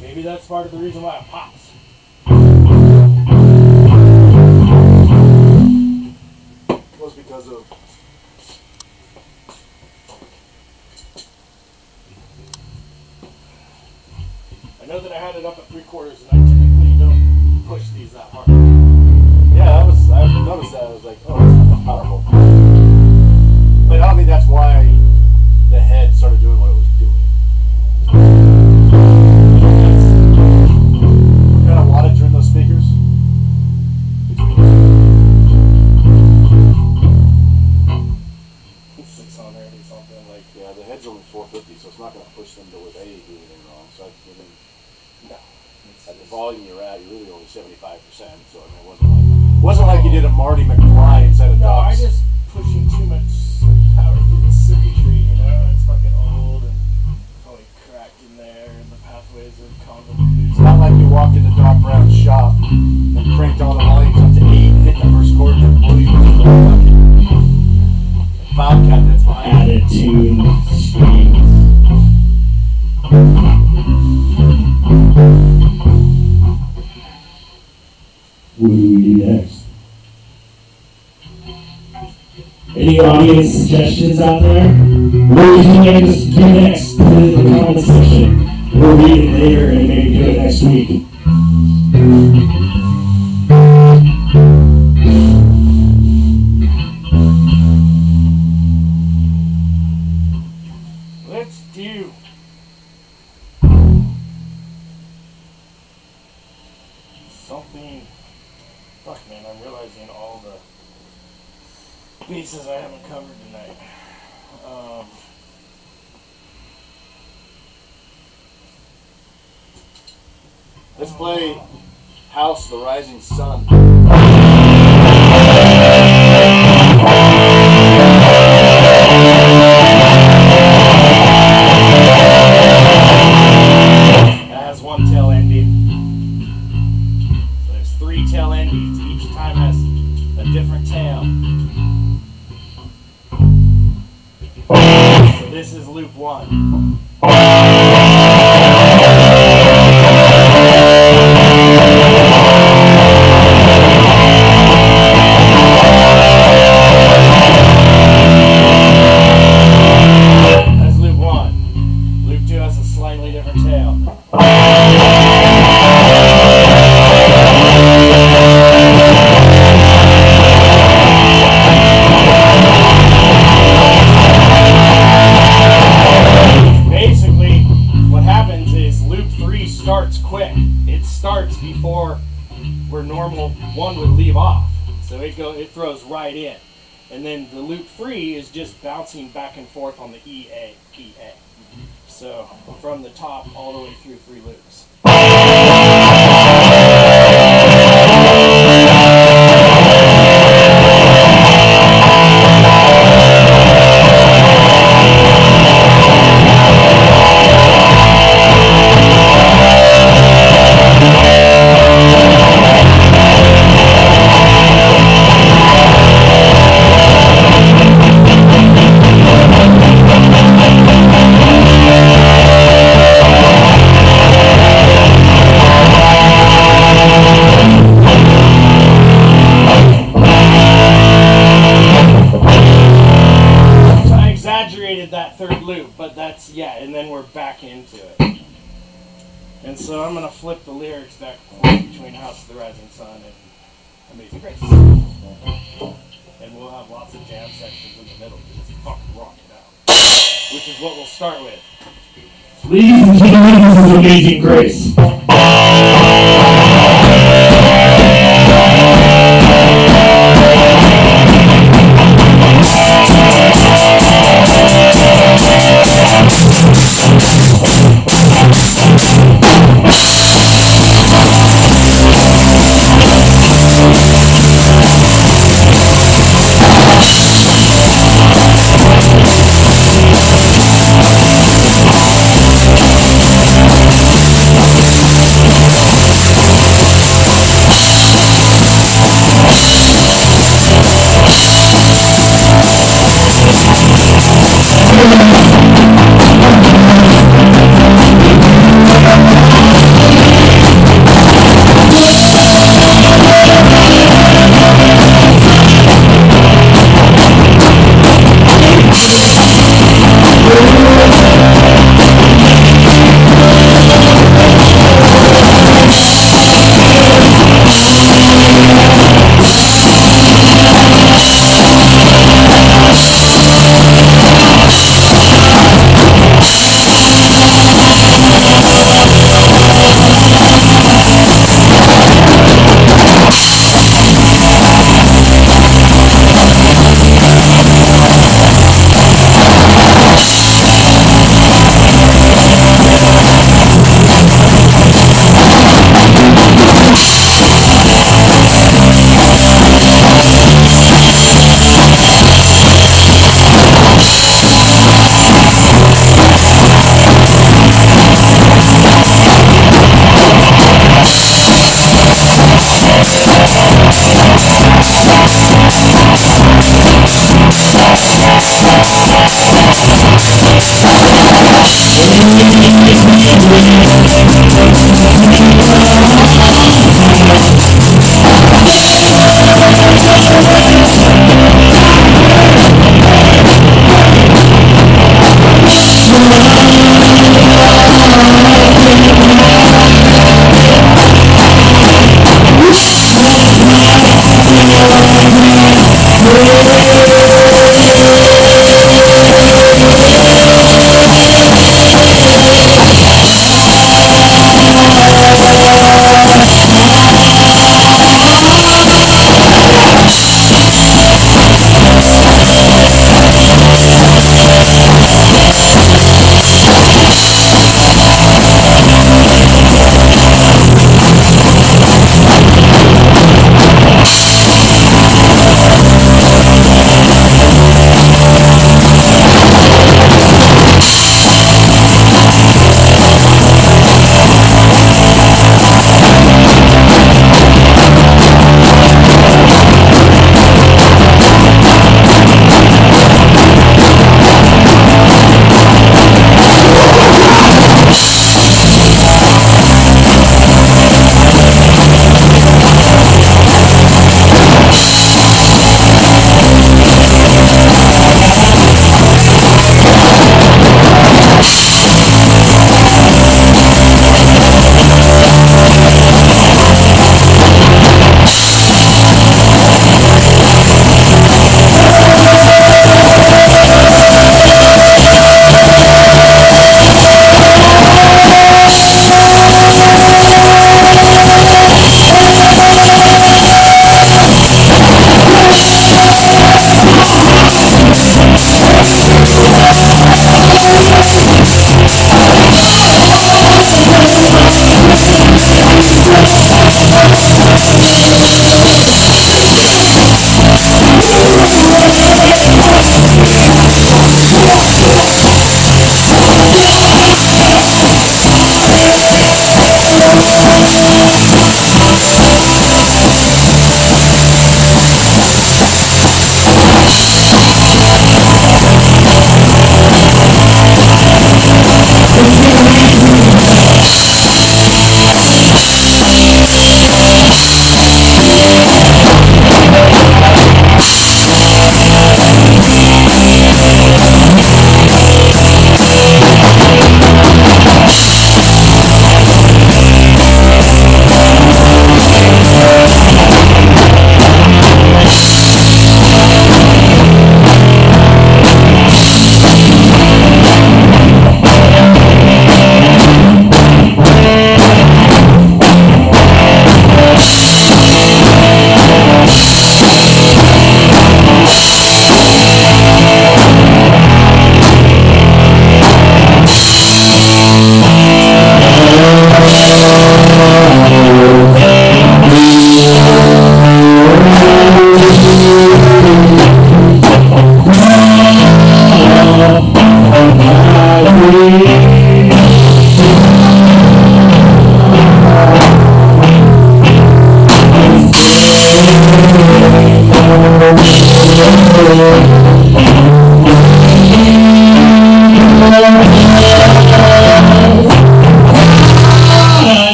Maybe that's part of the reason why it pops. Was because of I know that I had it up at 3/4, and I typically don't push these that hard. I noticed that. I was like, oh, that's not powerful. But I don't think that's why the head started doing what it was doing. What kind of wattage are in those speakers? Between 600 or something like. yeah, the head's only 450, so it's not going to push them to where they do anything wrong. So No. at the volume you're at, you're really only 75%. So I mean, it wasn't like you did a Marty McFly inside of No, I Ducks. just pushing too much power through the circuitry, you know? It's fucking old and probably cracked in there and the pathways are convoluted. It's not like you walked into Doc Brown's shop and cranked all the volumes up to 8 and hit the first chord and blew you into the fucking file cabinets behind it. Attitude screens. What do we do next? Any audience suggestions out there? What would you like us to do next? Put it in the comment section. We'll read it later and maybe do it next week. Let's do something. Fuck, man, I'm realizing all the bases I haven't covered tonight. Let's play House of the Rising Sun. That has one tail ending. So there's 3 tail endings. Each time has a different tail. So this is loop 1. That's loop 1. Loop 2 has a slightly different tail. Basically, what happens is loop 3 starts quick. It starts before where normal 1 would leave off. So it throws right in. And then the loop 3 is just bouncing back and forth on the EA. So from the top all the way through 3 loops. So I exaggerated that 3rd loop, but that's, yeah, and then we're back into it. And so I'm going to flip the lyrics back and forth between House of the Rising Sun and Amazing Grace. And we'll have lots of jam sections in the middle to just fucking rock it out. Which is what we'll start with. Ladies and gentlemen, this is Amazing Grace.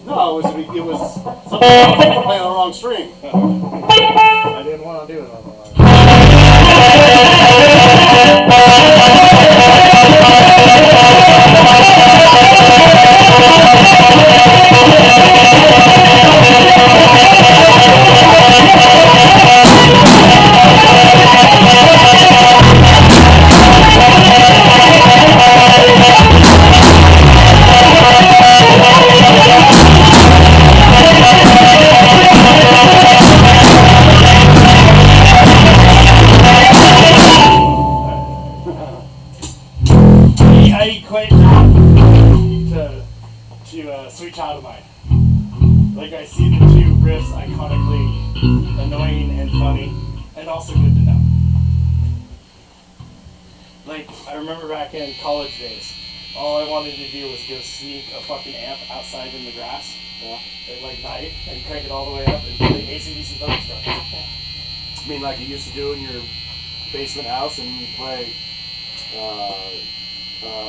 No, it was something playing on the wrong string. I didn't want to do it on the line. I equate that to Sweet Child of Mine. Like, I see the two riffs iconically annoying and funny, and also good to know. Like, I remember back in college days, all I wanted to do was go sneak a fucking amp outside in the grass at like night and crank it all the way up and play AC/DC Thunderstruck. I mean, like you used to do in your basement house, and you play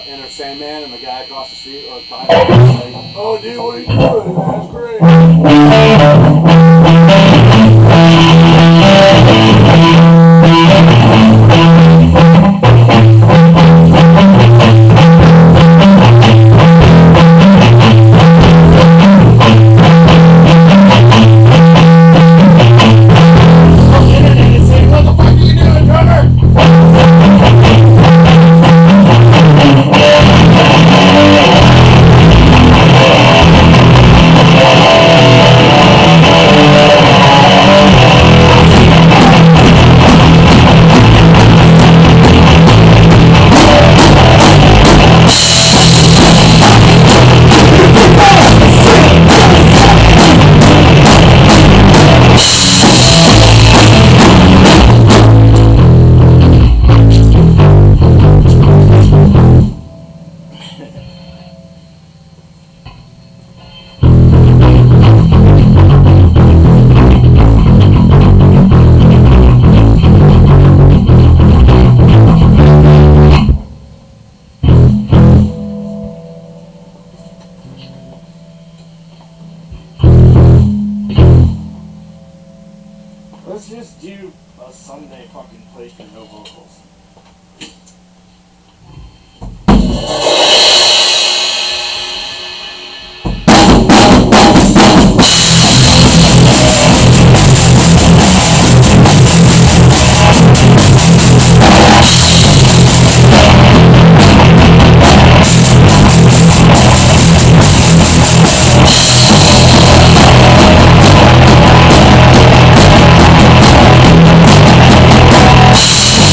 Enter Sandman, and the guy across the street or behind the house say, "Oh, dude, what are you doing? That's great." Let's just do a Sunday fucking play for no vocals. Yeah.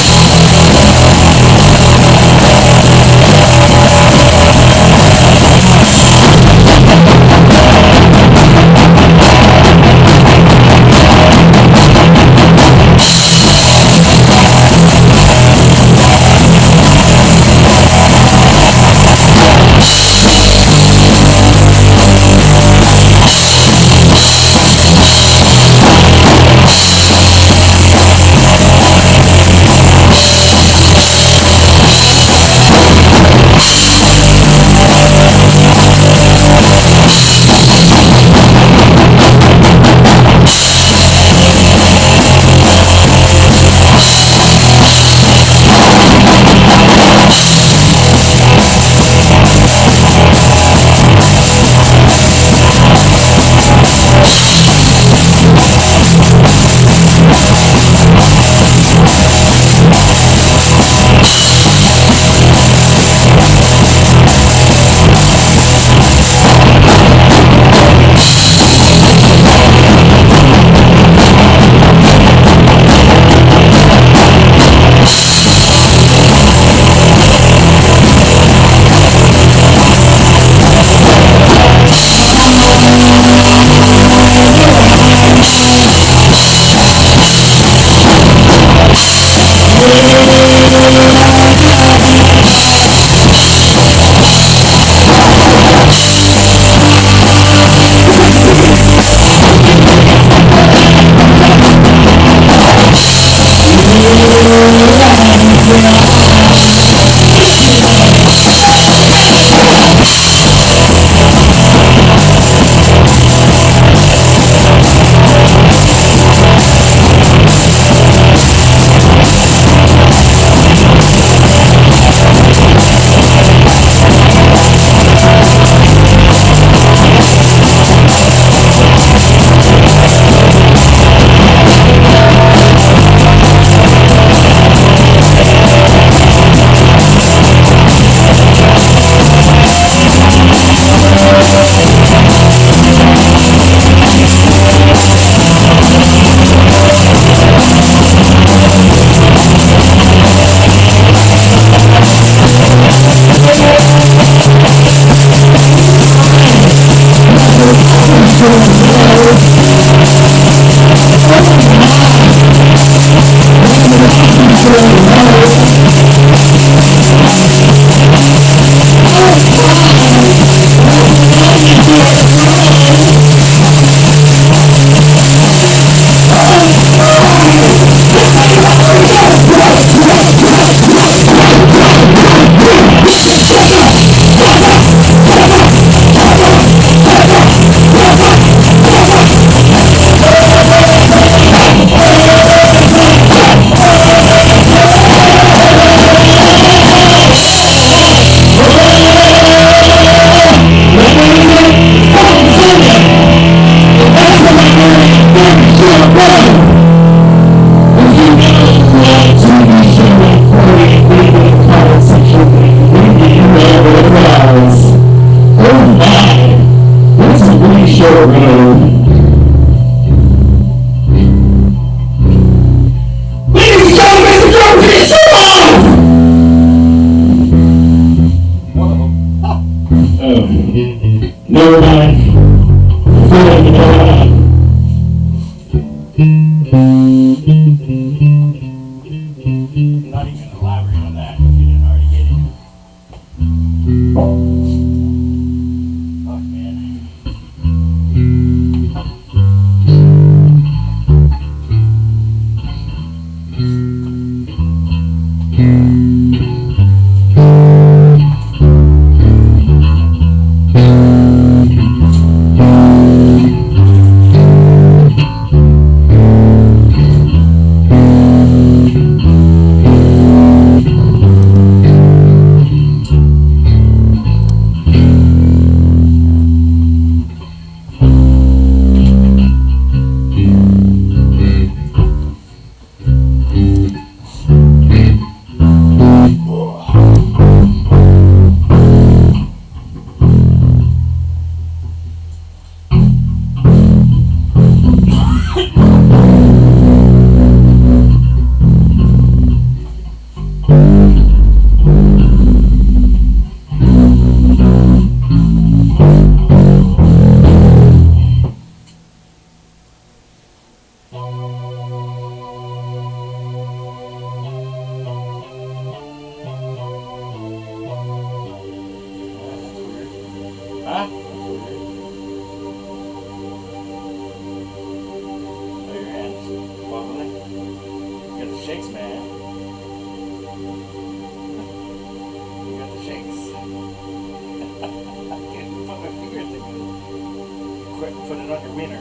Oh man. Huh? Oh, your hands wobbling? You got the shakes, man. You got the shakes. I can't put my fingers in it. Quick, put it on your wiener.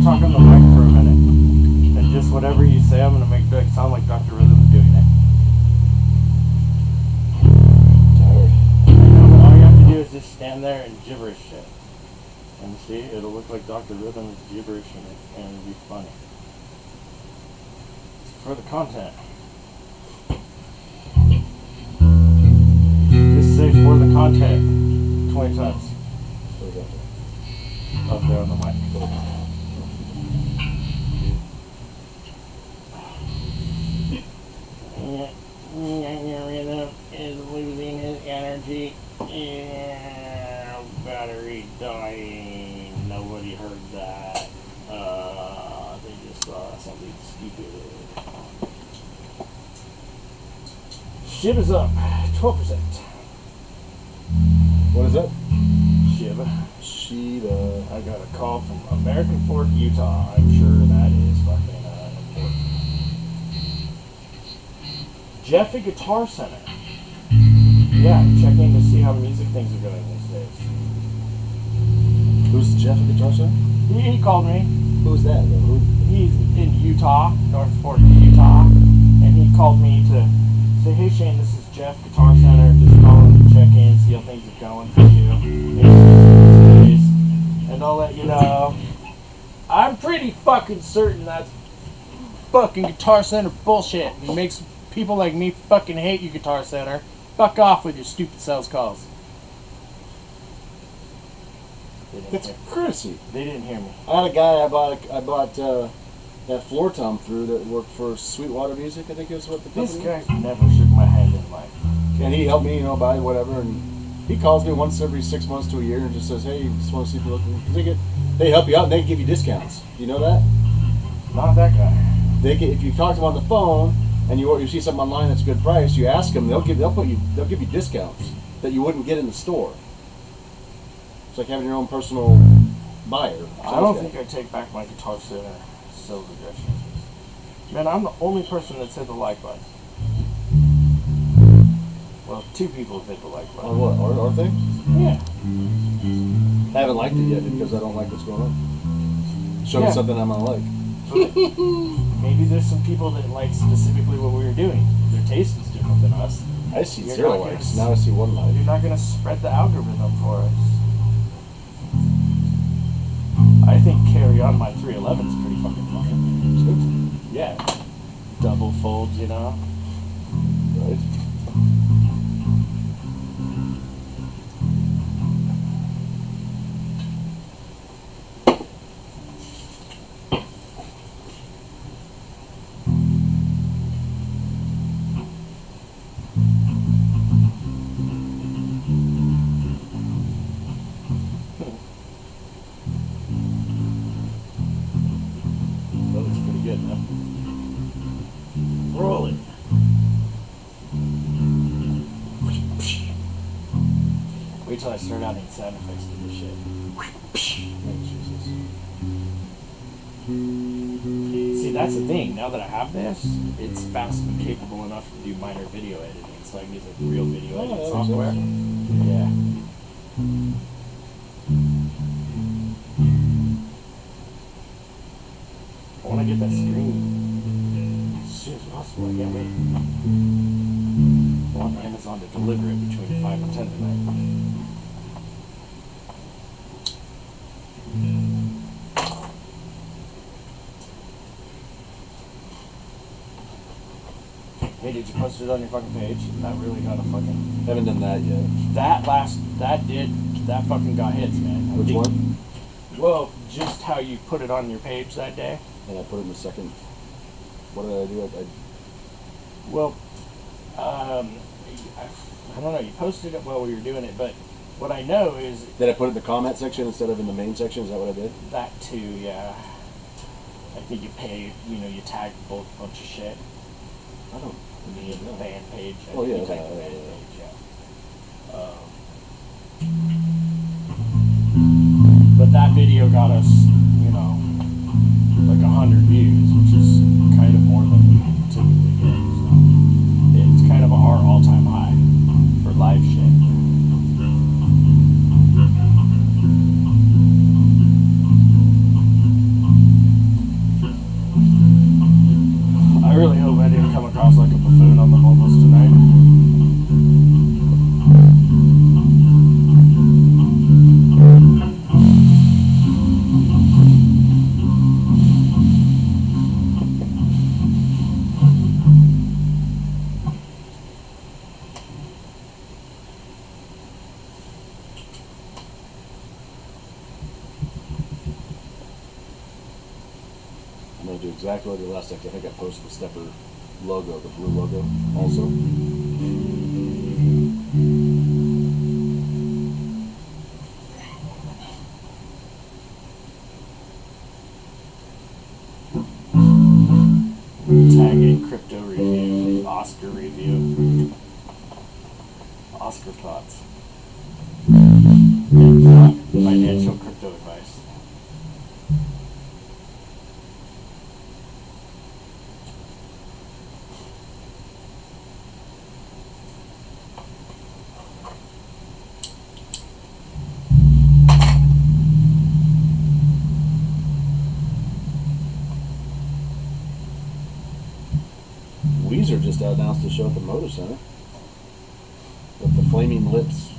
Talk on the mic for a minute. And just whatever you say, I'm going to make it sound like Dr. Rhythm's doing it. Tired. I know, all you have to do is just stand there and gibberish shit. And see, it'll look like Dr. Rhythm is gibberishing it, and it'll be funny. It's for the content. Just say for the content 20 times. Up there on the mic. Rhythm is losing his energy. Yeah, battery dying. Nobody heard that. They just saw something stupid. Shib is up 12%. What is that? Shib. Shiba. I got a call from American Fork, Utah. I'm sure that is fucking important. Jeffy Guitar Center. Yeah, checking to see how music things are going these days. Who's Jeff at Guitar Center? He called me. Who's that? Who? He's in Utah, North Fork, Utah, and he called me to say, "Hey Shane, this is Jeff Guitar Center. Just calling to check in, see how things are going for you. And I'll let you know." I'm pretty fucking certain that's fucking Guitar Center bullshit. It makes people like me fucking hate you, Guitar Center. Fuck off with your stupid sales calls. That's courtesy. They didn't hear me. I had a guy I bought that floor tom through that worked for Sweetwater Music, I think is what the This company. guy's never shook my hand in life. And he helped me, buy whatever. And he calls me once every 6 months to a year and just says, "Hey, just want to see if you're looking." Because they help you out and they give you discounts. You know that? Not that guy. If you talk to them on the phone and you see something online that's a good price, you ask them, they'll give you discounts that you wouldn't get in the store. It's like having your own personal buyer. I don't think I take back my Guitar Center sales suggestions. Man, I'm the only person that said the like button. Well, 2 people have hit the like button. On what? Our thing? Yeah. I haven't liked it yet because I don't like what's going on. Show me Yeah. something I'm gonna like. Maybe there's some people that like specifically what we were doing. Their taste is different than us. I see You're 0 not gonna likes. Now I see 1 like. You're not going to spread the algorithm for us. I think Carry On My 311 is pretty fucking fun. Yeah. Double folds, Right? That looks pretty good, huh? Rolling. Wait till I start adding sound effects to this shit. See, that's the thing. Now that I have this, it's fast and capable enough to do minor video editing. So I can use like real video editing that makes software. sense. Yeah. I want to get that screen as soon as possible. I can't wait. I want Amazon to deliver it between 5 and 10 tonight. Hey, did you post it on your fucking page? That really got a fucking... Haven't done that yet. That fucking got hits, man. Which one? Well, just how you put it on your page that day. And I put it in the second. What did I do? Well, I don't know. You posted it while we were doing it, but what I know is Did I put it in the comment section instead of in the main section? Is that what I did? that too. Yeah, I think you tag both a bunch of shit. I don't. The band page. Oh, yeah, You tagged yeah, the band yeah. page. Yeah. But that video got us, like 100 views, which is kind of more than we typically get. So it's kind of our all-time high for live shit. I really hope I didn't come across like a buffoon on the vocals tonight. I'm going to do exactly what I did last time. I think I posted the Stepper logo, the blue logo, also. Tagging crypto review, Oscar review, Oscar thoughts, financial crypto advice. Weezer just announced a show at the Motor Center with the Flaming Lips.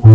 So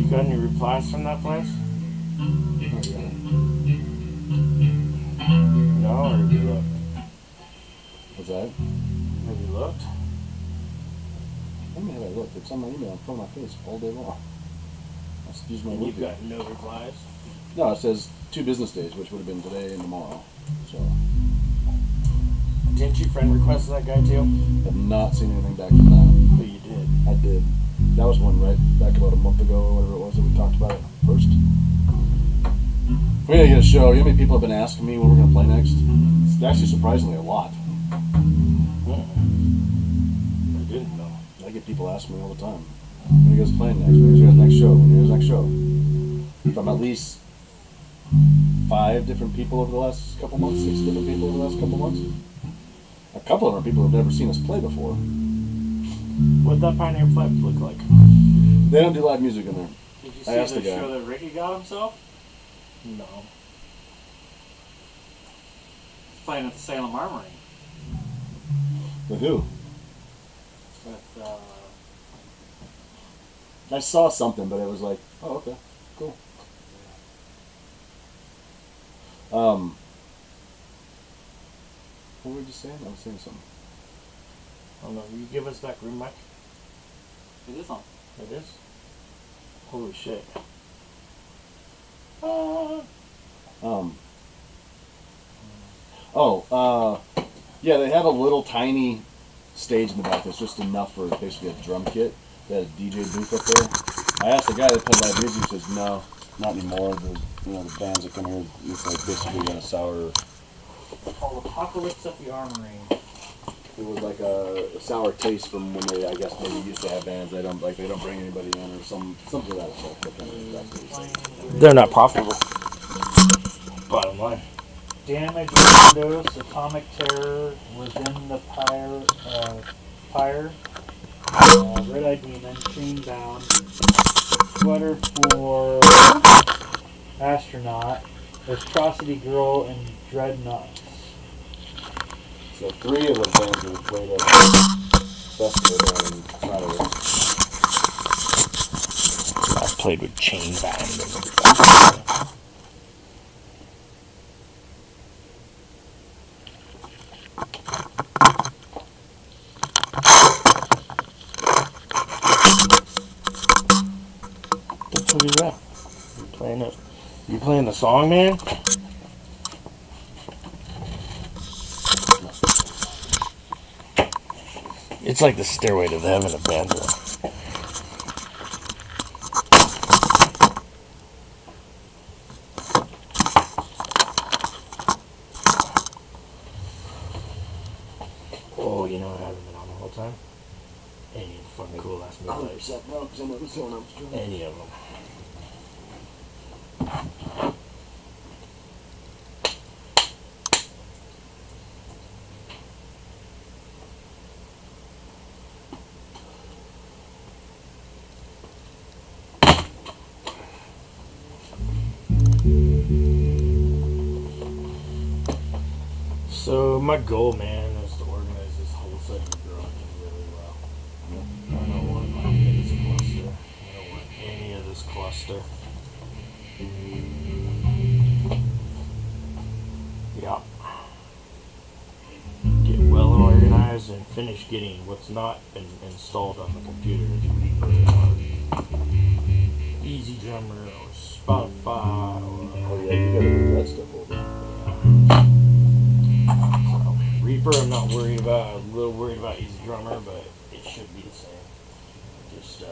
you got any replies from that place? No, or have you looked? What's that? Have you looked? Let me have a look. It's on my email in front of my face all day long. Excuse my And you've look. got no replies? No, it says 2 business days, which would have been today and tomorrow. So, Didn't you friend request that guy too? have not seen anything back from that. But you did. I did. That was one right back about a month ago, or whatever it was that we talked about it first. We're gonna get a show. You know how many people have been asking me when we're gonna play next? It's actually surprisingly a lot. I didn't know. I get people asking me all the time. When are you guys playing next? When are you guys next show? When are you guys next show? From at least 5 different people over the last couple months, 6 different people over the last couple months. A couple of them are people who've never seen us play before. What'd that Pioneer Flip look like? They don't do live music in there. Did you I see asked the the guy. show that Ricky got himself? No. He's playing at the Salem Armory. With who? With, I saw something, but it was like, oh, okay, cool. What were you saying? I was saying something. I don't know. Will you give us that green mic? it is on. It is? Holy shit. Yeah, they have a little tiny stage in the back that's just enough for basically a drum kit. They had a DJ booth up there. I asked the guy that played live music, he says, no, not anymore. The bands that come here, it's like basically a sour. Called Apocalypse at the Armory. It was like a sour taste from when they, I guess, maybe used to have bands. They don't bring anybody in or something like that. So I can't remember exactly. They're not profitable. Bottom line. Damage Windows, Atomic Terror, Within the Pyre, Red-Eyed Demon, Chainbound, Sweater for Astronaut, Atrocity Girl, and Dreadnoughts. So 3 of the bands were played at festival down in Saturday. I've played with Chainbound. What the fuck is that? You playing the song, man? It's like the Stairway to Heaven of banjo. Oh, you know what I haven't been on the whole time? Any of the fucking cool ass midnights. 100% no, because I know it was the one I was doing. Any of them. So my goal, man, is to organize this whole second garage really well. I don't want any of this cluster. I don't want any of this cluster. Yeah. Get well organized and finish getting what's not been installed on the computer is really hard. Easy Drummer or Spotify or Oh yeah, you gotta move that stuff over. so, Reaper. I'm not worried about. I'm a little worried about Easy Drummer, but it should be the same. Just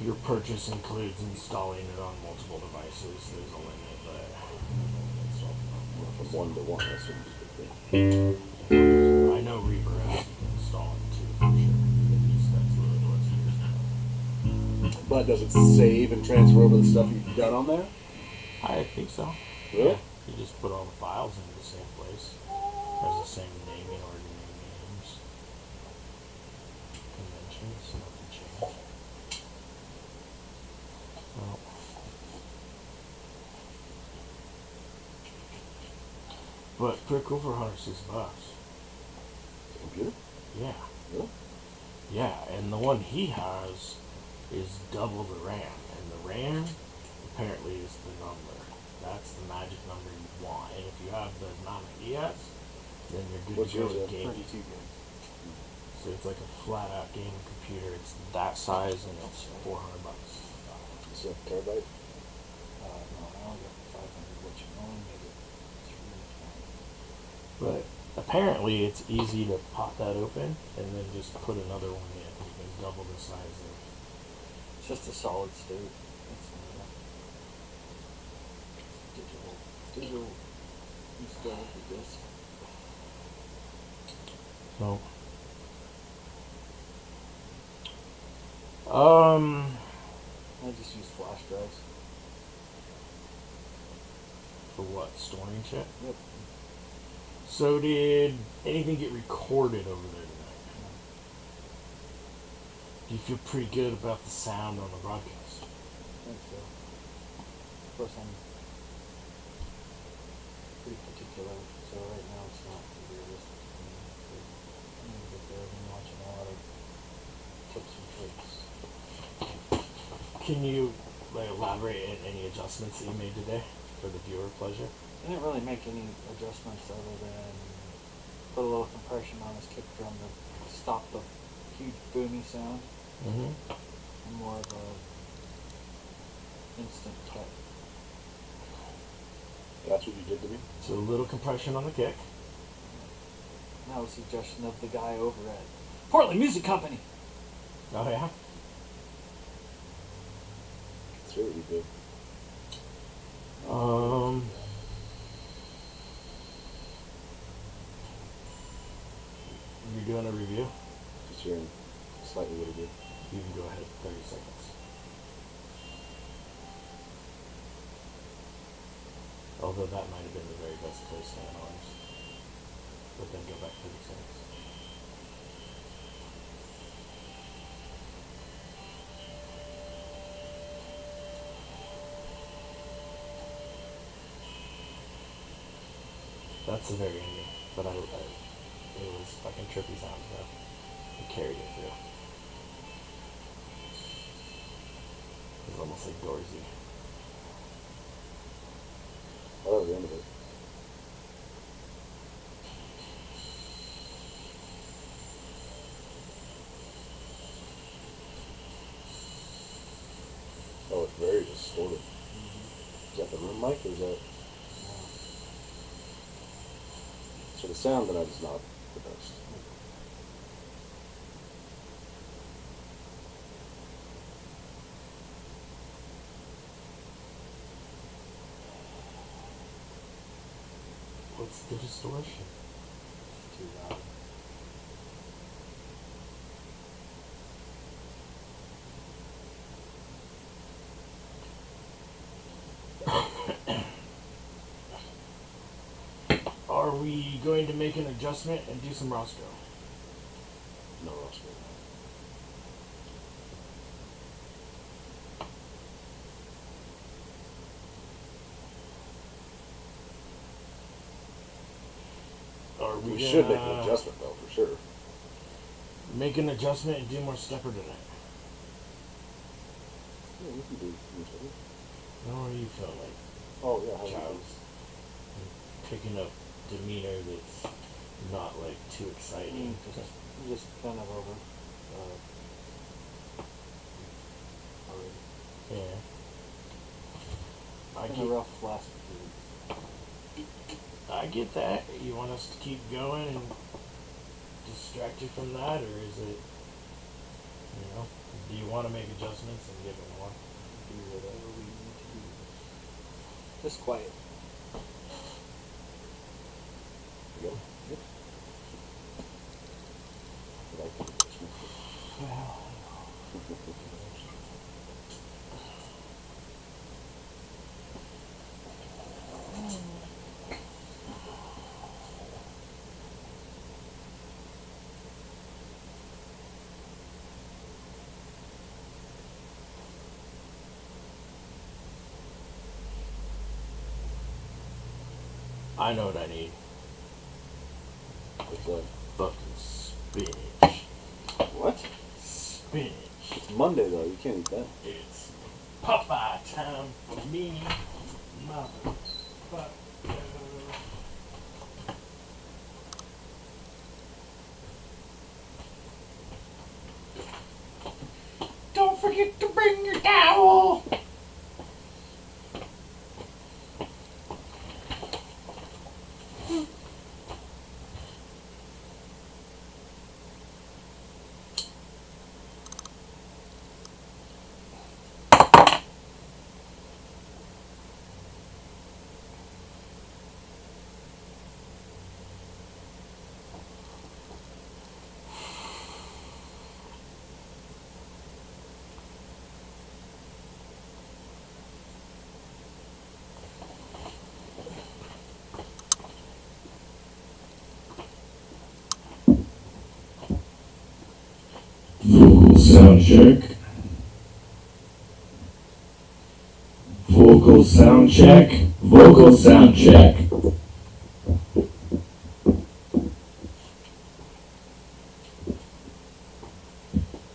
your purchase includes installing it on multiple devices. There's a limit, but that's all. From 1 to 1, that's what you I know Reaper has to install it too, for sure. At least that's what it was years ago. But does it save and transfer over the stuff you've done on there? I think so. Really? Yeah. You just put all the files into the same place. Has the same naming, ordering names, conventions, nothing changed. Well, but pretty cool for $106. Computer? Yeah. Really? Yeah, and the one he has is double the RAM, and the RAM apparently is the number. That's the magic number you want. And if you have the amount he has, then you're good What's to go yours with at? gaming. 32 gigs. So it's like a flat out gaming computer. It's that size and it's $400. It's a terabyte? No, I only got 500, which only made it 3 But apparently it's easy to pop that open and then just put another one in. You can double the size of. It's just a solid state. It's digital instead of the disk. So. I just use flash drives. For what? Storing shit? Yep. So did anything get recorded over there tonight? Do you feel pretty good about the sound on the broadcast? I think so. Of course, I'm pretty particular, so right now it's not realistic to me. I'm gonna get there and watching a lot of tips and tricks. Can you elaborate on any adjustments that you made today for the viewer pleasure? I didn't really make any adjustments other than put a little compression on his kick drum to stop the huge boomy sound. Mm-hmm. And more of a instant cut. That's what you did to me? So a little compression on the kick. That was a suggestion of the guy over at Portland Music Company. Oh yeah. That's what you did. You're doing a review? Just hearing slightly what he did. You can go ahead, 30 seconds. Although that might have been the very best place to analyze. But then go back 30 seconds. That's the very ending. But it was fucking trippy sound, though. It carried it through. It was almost like Dorsey. Oh, that was the end of it. Oh, it's very distorted. Is that the room mic or is that... So the sound tonight is not the best. What's the distortion? Too loud. Are we going to make an adjustment and do some Roscoe? No, Roscoe. Are we We gonna should make an adjustment though, for sure. make an adjustment and do more stepper tonight? Yeah, we can do this. How do you feel like? Oh yeah, how's it Child's picking up demeanor that's not like too exciting. Just kind of over I It's get, been a rough last few weeks. I get that. You want us to keep going and distract you from that, or is it, do you want to make adjustments and give it more? Do whatever we need to do. Just quiet. You go. Yep. I like it. Well, I know what I need. What's that? Fucking spinach. What? Spinach. It's Monday though. You can't eat that. It's Popeye time for me, motherfucker. Don't forget to bring your towel. Vocal sound check. Vocal sound check. Vocal sound check.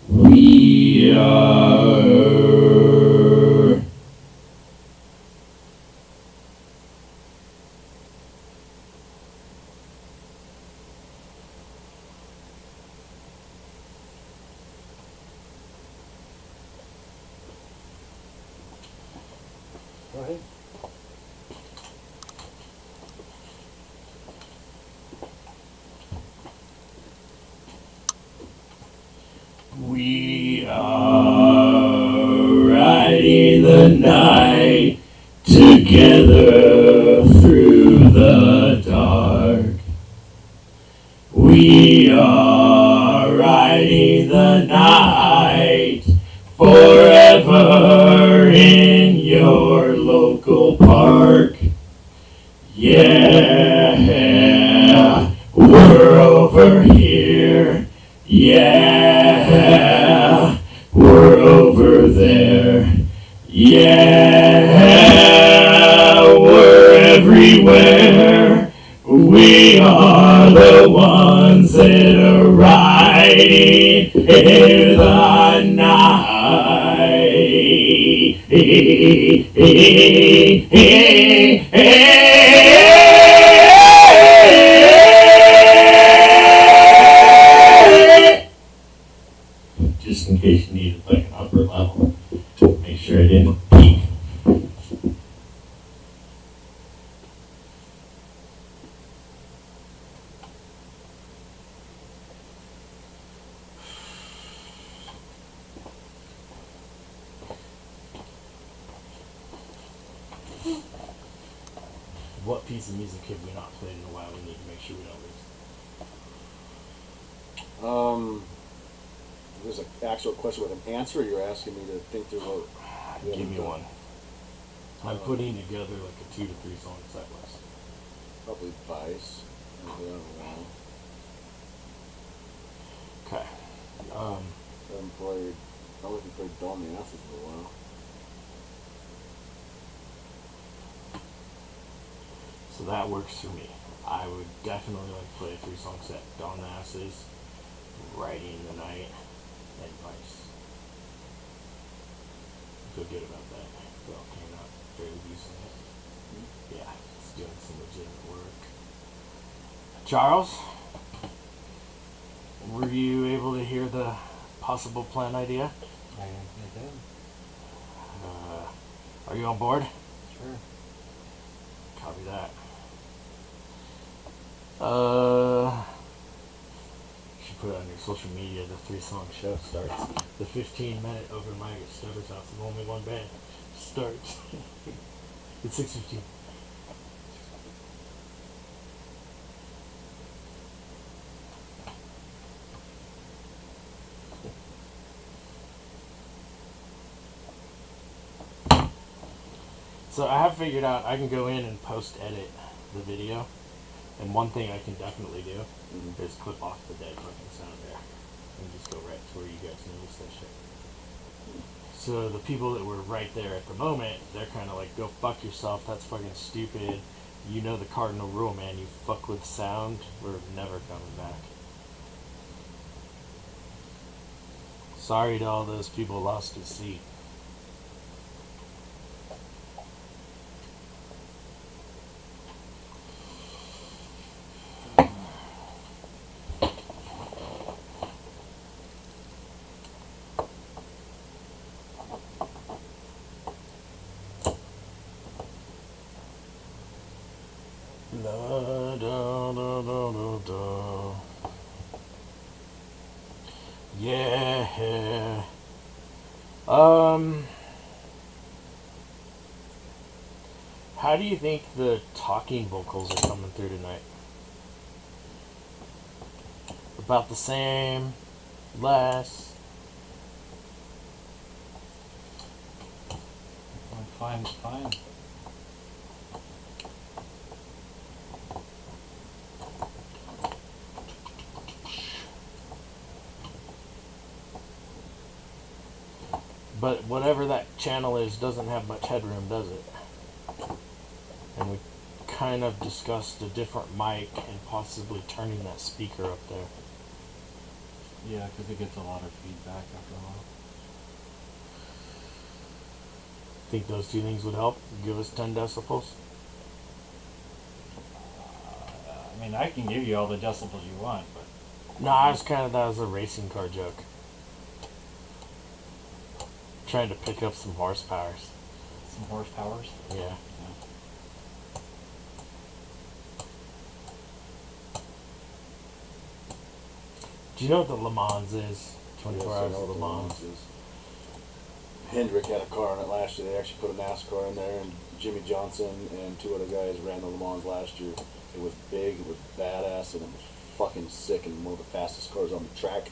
We are go ahead. We are riding the night together through the dark. We are riding the night forever in your local park. Yeah, we're over here. Yeah, we're over there. Yeah, we're everywhere. We are the ones that are riding in the night. Just in case you needed like an upper level, make sure I didn't peak. What piece of music have we not played in a while? We need to make sure we don't lose. There's an actual question with an answer. You're asking me to think through what. Give me one. I'm putting together like a 2 to 3 song set list. Probably Vice. I don't know. Okay. I haven't played. I haven't played Dawn the Asses in a while. So that works for me. I would definitely like to play a 3-song set. Dawn the Asses, Riding the Night, and Vice. I feel good about that. Well, came out fairly decent. Yeah, it's doing some legitimate work. Charles, were you able to hear the possible plan idea? I did. Are you on board? Sure. Copy that. Should put it on your social media. The 3-song show starts. The 15-minute open mic at Stubbers House with only one band starts. It's 6:15. So I have figured out I can go in and post-edit the video, and one thing I can definitely do is clip off the dead fucking sound there, and just go right to where you guys notice that shit. So the people that were right there at the moment, they're kind of like, go fuck yourself, that's fucking stupid. You know the cardinal rule, man, you fuck with sound, we're never coming back. Sorry to all those people lost at sea. Da, da, da, da, da, da. Yeah. How do you think the talking vocals are coming through tonight? About the same, less. Fine, fine. But whatever that channel is doesn't have much headroom, does it? And we kind of discussed a different mic and possibly turning that speaker up there. Yeah, because it gets a lot of feedback after a while. Think those two things would help? Give us 10 decibels? I mean, I can give you all the decibels you want, but No, I was that was a racing car joke. Trying to pick up some horsepowers. some horsepowers. Yeah. Do you know what the Le Mans is? 24 Yes, I hours know of what Le the Mans. is. Hendrick had a car in it last year. They actually put a NASCAR in there, and Jimmy Johnson and 2 other guys ran the Le Mans last year. It was big, it was badass, and it was fucking sick, and one of the fastest cars on the track.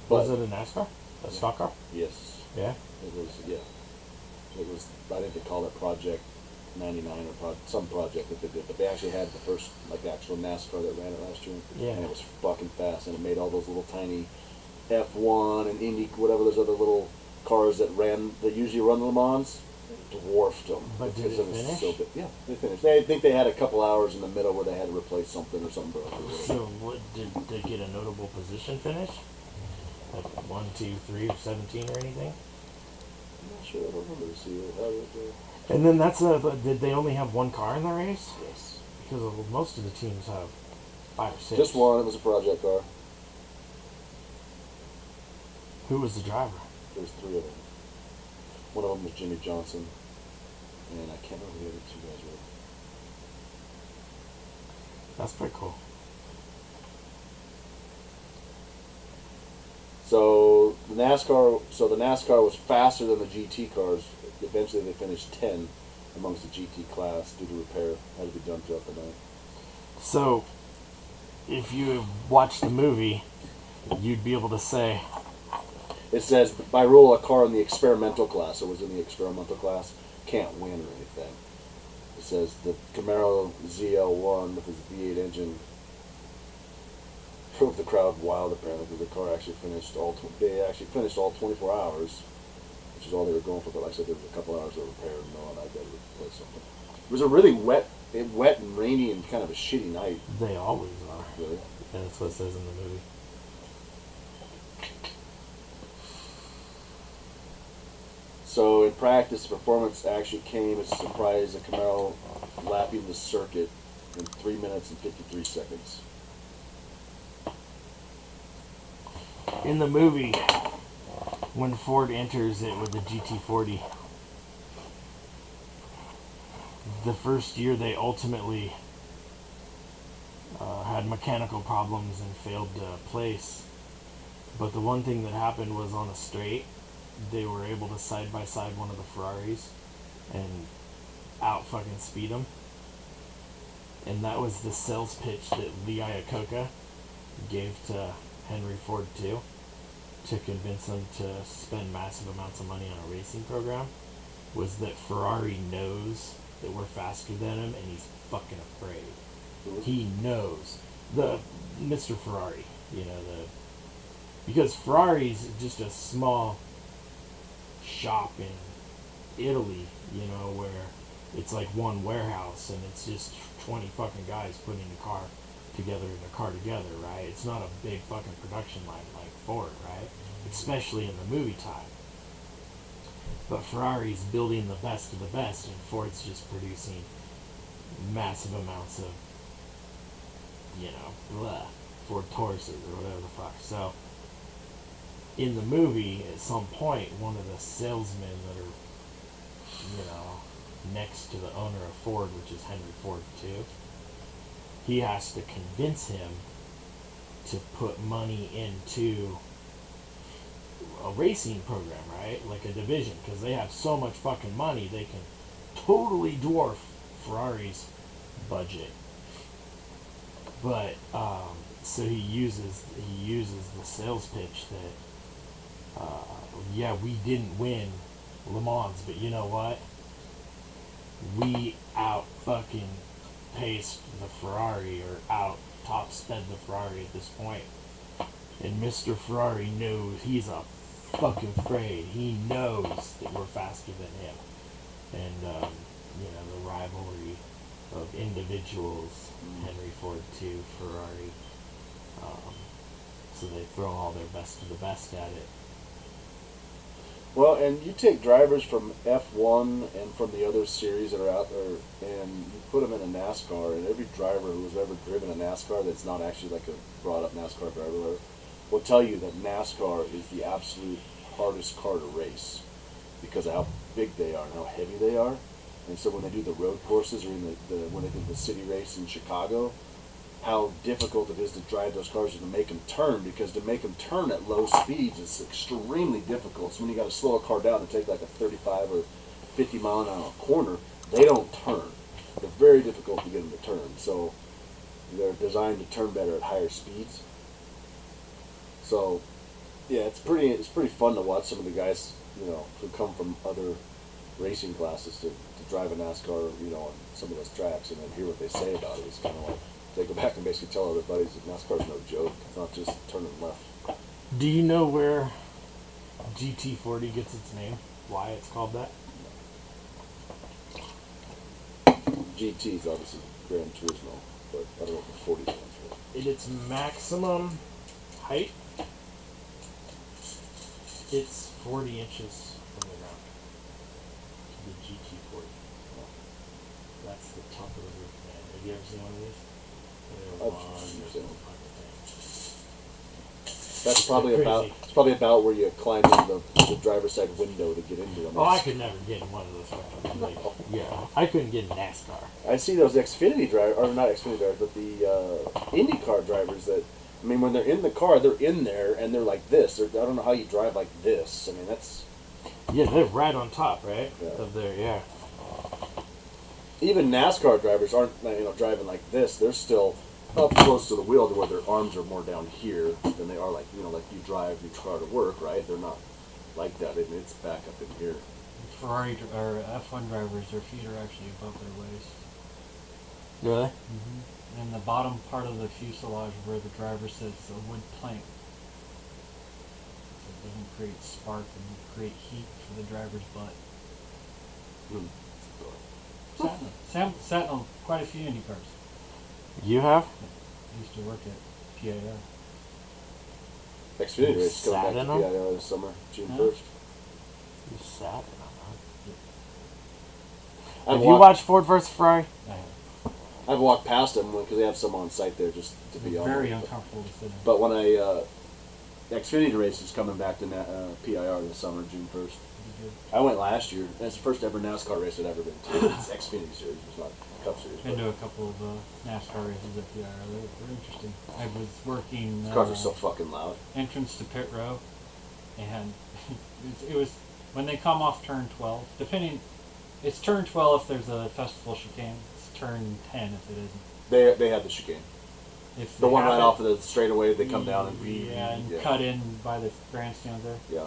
Was it a NASCAR? A Yeah. stock car? Yes. Yeah. It was, yeah. It was, I think they call it Project 99 or some project that they did, but they actually had the first, like, actual NASCAR that ran it last year. Yeah. And it was fucking fast, and it made all those little tiny F1 and Indy, whatever those other little cars that usually run Le Mans, dwarfed them. But did because it was finish? so big. Yeah, they finished. I think they had a couple hours in the middle where they had to replace something or something broke. Or whatever. So, what did they get a notable position finish? Like 1, 2, 3, or 17 or anything? I'm not sure. I don't remember to see it. And then did they only have one car in the race? Yes. Because most of the teams have 5 or 6. Just one. It was a project car. Who was the driver? There was 3 of them. One of them was Jimmy Johnson, and I can't remember who the other 2 guys were. That's pretty cool. So the NASCAR was faster than the GT cars. Eventually, they finished 10 amongst the GT class due to repair had to be done throughout the night. So, if you watched the movie, you'd be able to say, It says, by rule, a car in the experimental class, it was in the experimental class, can't win or anything. It says the Camaro ZL1 with his V8 engine drove the crowd wild, apparently, because the car actually finished all 24 hours, which is all they were going for. But like I said, there was a couple hours of repair, and no, I got to replace something. It was a really wet and rainy and kind of a shitty night. they always are. Really. Yeah, that's what it says in the movie. So in practice, the performance actually came as a surprise. The Camaro lapping the circuit in 3 minutes and 53 seconds. In the movie, when Ford enters it with the GT40, the first year they ultimately had mechanical problems and failed to place. But the one thing that happened was on a straight, they were able to side by side one of the Ferraris and out fucking speed them. And that was the sales pitch that Lee Iacocca gave to Henry Ford too, to convince him to spend massive amounts of money on a racing program, was that Ferrari knows that we're faster than him and he's fucking afraid. He knows. The Mr. Ferrari, because Ferrari's just a small shop in Italy, where it's like one warehouse and it's just 20 fucking guys putting a car together, right? It's not a big fucking production line like Ford, right? Especially in the movie time. But Ferrari's building the best of the best, and Ford's just producing massive amounts of, Ford Tauruses or whatever the fuck. So, in the movie, at some point, one of the salesmen that are, next to the owner of Ford, which is Henry Ford too, he has to convince him to put money into a racing program, right? Like a division, because they have so much fucking money, they can totally dwarf Ferrari's budget. But so he uses the sales pitch that we didn't win Le Mans, but you know what? We out fucking paced the Ferrari, or out top sped the Ferrari at this point. And Mr. Ferrari knows, he's a fucking afraid. He knows that we're faster than him. And, the rivalry of individuals, Henry Ford to Ferrari. So they throw all their best of the best at it. Well, and you take drivers from F1 and from the other series that are out there, and you put them in a NASCAR, and every driver who's ever driven a NASCAR that's not actually like a brought-up NASCAR driver will tell you that NASCAR is the absolute hardest car to race because of how big they are and how heavy they are. And so when they do the road courses, or when they did the city race in Chicago, how difficult it is to drive those cars and to make them turn, because to make them turn at low speeds is extremely difficult. So when you got to slow a car down and take like a 35 or 50 mile an hour corner, they don't turn. They're very difficult to get them to turn. So they're designed to turn better at higher speeds. So yeah, it's pretty fun to watch some of the guys, who come from other racing classes to drive a NASCAR, on some of those tracks, and then hear what they say about it. It's kind of like they go back and basically tell other buddies that NASCAR's no joke. It's not just turning left. Do you know where GT40 gets its name? Why it's called that? GT is obviously Gran Turismo, but I don't know what the 40 stands for. At its maximum height, it's 40 inches from the ground. The GT40. That's the top of the roof, man. Have you ever seen one of these? That's probably about where you climb into the driver's side window to get into them. Oh, I could never get in one of those. I couldn't get in NASCAR. I see those Xfinity drivers, or not Xfinity drivers, but the IndyCar drivers that, when they're in the car, they're in there and they're like this. I don't know how you drive like this. That's... Yeah, they're right on top, right? Yeah. Of their, yeah. Even NASCAR drivers aren't, driving like this. They're still up close to the wheel to where their arms are more down here than they are like you drive your car to work, right? They're not like that. It's back up in here. Ferrari or F1 drivers, their feet are actually above their waist. Really? Mm-hmm. And the bottom part of the fuselage where the driver sits, a wood plank. So it doesn't create spark and create heat for the driver's butt. Sat on quite a few Indy cars. You have? I used to work at PIO. Xfinity race coming back to Sat in them? PIO this summer, June Huh? 1st. You sat in them, huh? I've Have you watched Ford vs. Ferrari? I have. I've walked past them because they have some on site there just to be on. Very uncomfortable to sit in. But when I Xfinity race is coming back to PIR this summer, June 1st. I went last year. That's the first ever NASCAR race I'd ever been to. It's Xfinity Series. It's not Cup Series. Been to a couple of NASCAR races at PIR. They're interesting. I was working. These cars are so fucking loud. Entrance to pit row, and it was when they come off turn 12. Depending, it's turn 12 if there's a festival chicane. It's turn 10 if it isn't. They have the chicane. If The they one have right it, off of the straightaway, they come down and cut in by the grandstands there. Yeah.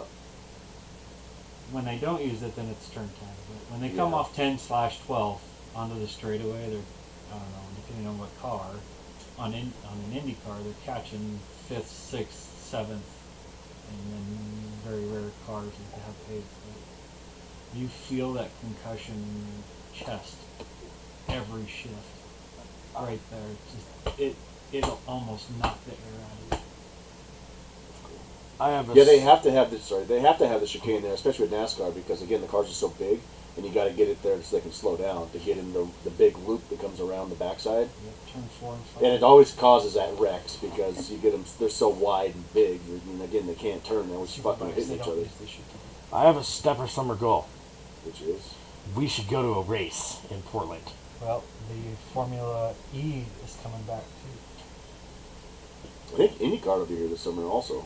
When they don't use it, then it's turn 10. But when they come off 10/12 onto the straightaway, they're, I don't know, depending on what car, on an Indy car, they're catching 5th, 6th, 7th, and then very rare cars that have paid. But you feel that concussion in your chest every shift, right there. It'll almost knock the air out of you. I have a They have to have this. Sorry, they have to have the chicane there, especially with NASCAR, because again, the cars are so big, and you got to get it there so they can slow down to get in the big loop that comes around the backside. Yeah, turn 4 and 5. And it always causes that wrecks because you get them. They're so wide and big. And again, they can't turn. They always fucking hitting each other. I have a stepper summer goal. Which is We should go to a race in Portland. Well, the Formula E is coming back too. I think IndyCar will be here this summer also.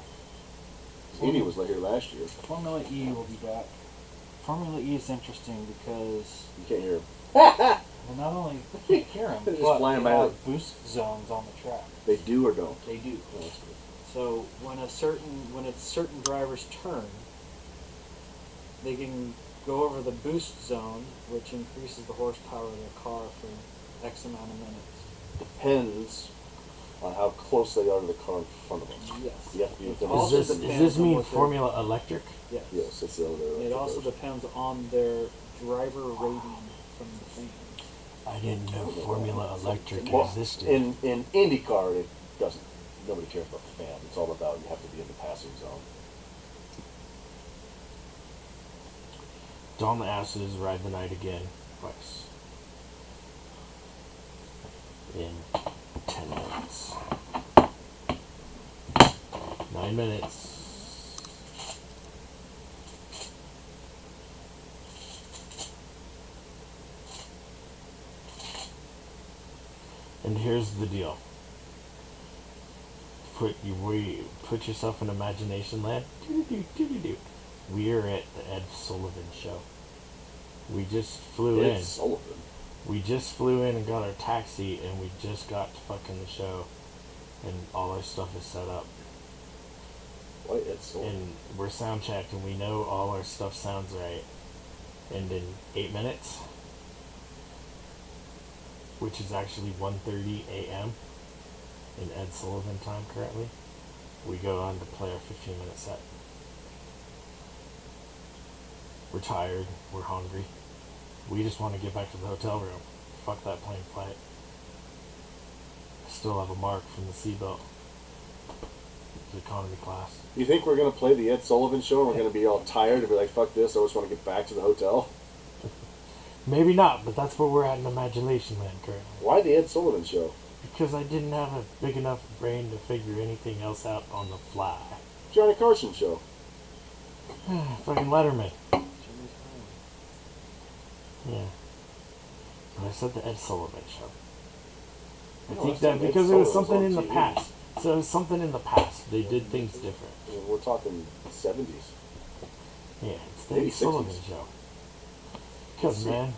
Indy was here last year. Formula E will be back. Formula E is interesting because, You can't hear them. well, not only you can't hear them, They're just but flying they by. have boost zones on the track. They do or don't. They do. Oh, that's good. So when a certain driver's turn, they can go over the boost zone, which increases the horsepower of their car for X amount of minutes. Depends on how close they are to the car in front of them. Yes. You have to be within It also Does depends this on mean what they're- Formula Electric? Yes. Yes, it's the other. It also depends on their driver rating from the fans. I didn't know Formula Electric Well, existed. in IndyCar, it doesn't. Nobody cares about the fan. It's all about you have to be in the passing zone. Dawn the Asses ride the night again twice. In 10 minutes. 9 minutes. And here's the deal. Put yourself in imagination land. Doo-doo-doo-doo-doo. We are at the Ed Sullivan show. We just flew in. It's Sullivan. We just flew in and got our taxi, and we just got to fucking the show, and all our stuff is set up. What? It's Sullivan. And we're sound checked, and we know all our stuff sounds right. And in 8 minutes, which is actually 1:30 a.m. in Ed Sullivan time currently, we go on to play our 15-minute set. We're tired. We're hungry. We just want to get back to the hotel room. Fuck that plane flight. I still have a mark from the seatbelt. It's economy class. You think we're gonna play the Ed Sullivan show and we're gonna be all tired and be like, "Fuck this! I just want to get back to the hotel"? Maybe not, but that's where we're at in Imagination Land currently. Why the Ed Sullivan show? Because I didn't have a big enough brain to figure anything else out on the fly. Johnny Carson show. Fucking Letterman. Yeah. But I said the Ed Sullivan show. I No, think I that said Ed because it was Sullivan's something on in the TV. past. So it was something in the past. They did things different. I mean, we're talking 70s. Yeah, it's the Maybe Ed Sullivan 60s. show. Because, man,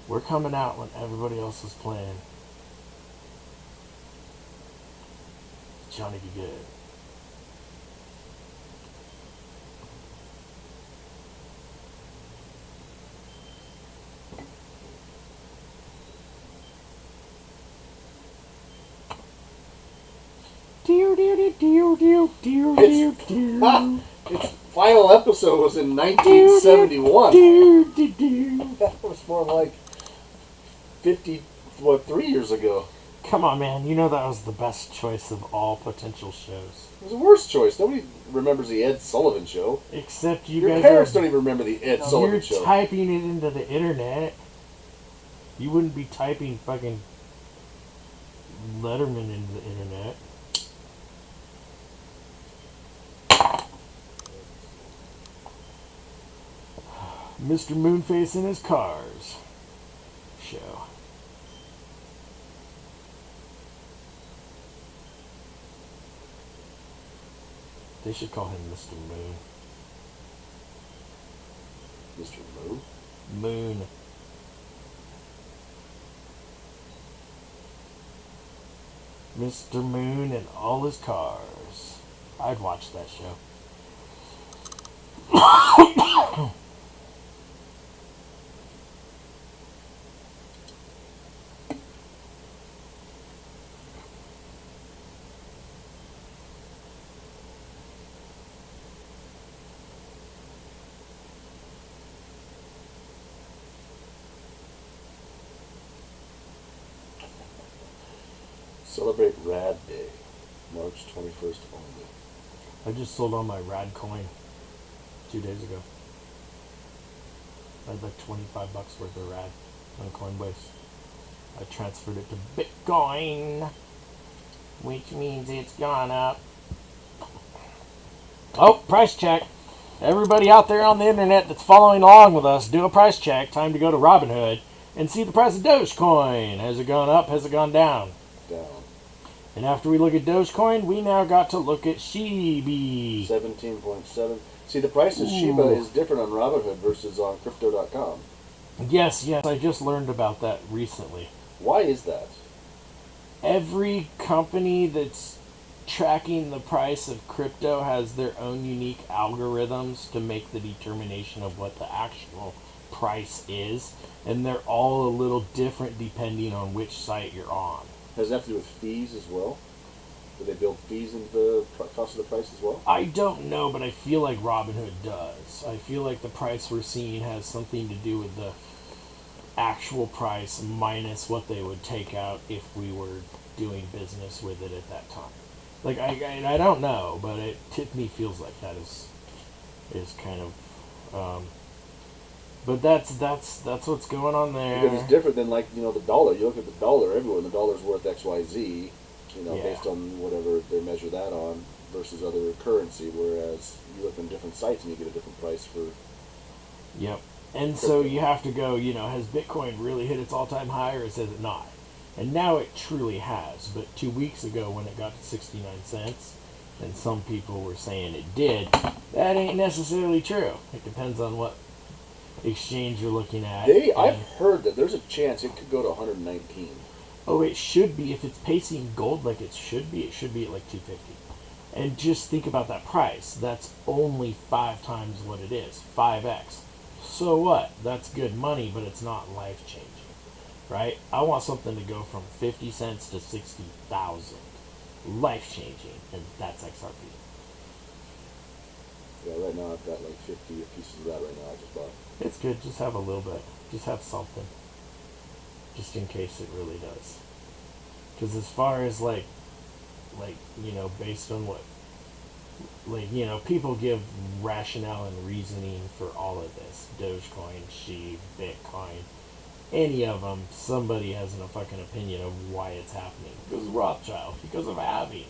we're coming out when everybody else is playing. Johnny be good. Its final episode was in 1971. That was more like 3 years ago. Come on, man. You know that was the best choice of all potential shows. It was the worst choice. Nobody remembers the Ed Sullivan show. Except you Your guys parents are... don't even remember the Ed Sullivan You're show. typing it into the internet. You wouldn't be typing fucking Letterman into the internet. Mr. Moonface in his cars show. They should call him Mr. Moon. Mr. Moon? Moon. Mr. Moon and all his cars. I'd watch that show. Celebrate Rad Day, March 21st only. I just sold all my rad coin 2 days ago. I had like $25 worth of rad on Coinbase. I transferred it to Bitcoin, which means it's gone up. Oh, price check. Everybody out there on the internet that's following along with us, do a price check. Time to go to Robinhood and see the price of Dogecoin. Has it gone up? Has it gone down? Down. And after we look at Dogecoin, we now got to look at Shiba. 17.7. See, the price of Shiba is different on Robinhood versus on Crypto.com. Yes, I just learned about that recently. Why is that? Every company that's tracking the price of crypto has their own unique algorithms to make the determination of what the actual price is. And they're all a little different depending on which site you're on. Does it have to do with fees as well? Do they build fees into the cost of the price as well? I don't know, but I feel like Robinhood does. I feel like the price we're seeing has something to do with the actual price minus what they would take out if we were doing business with it at that time. Like, I don't know, but it to me feels like that is kind of... But that's what's going on there. Because it's different than, like, the dollar. You look at the dollar everywhere, and the dollar's worth XYZ, based on whatever they measure that on, versus other currency, whereas you look on different sites and you get a different price for... Yep. And so you have to go, has Bitcoin really hit its all-time high, or has it not? And now it truly has. But 2 weeks ago when it got to 69 cents, and some people were saying it did, that ain't necessarily true. It depends on what exchange you're looking at. I've heard that there's a chance it could go to 119. Oh, it should be. If it's pacing gold like it should be at like 250. And just think about that price. That's only 5 times what it is. 5x. So what? That's good money, but it's not life-changing. Right? I want something to go from 50 cents to 60,000. Life-changing. And that's XRP. Yeah, right now I've got like 50 pieces of that right now I just bought. It's good. Just have a little bit. Just have something. Just in case it really does. Because as far as based on what, people give rationale and reasoning for all of this. Dogecoin, SHIB, Bitcoin, any of them, somebody has a fucking opinion of why it's happening. Because of Rothschild, because of Abbey.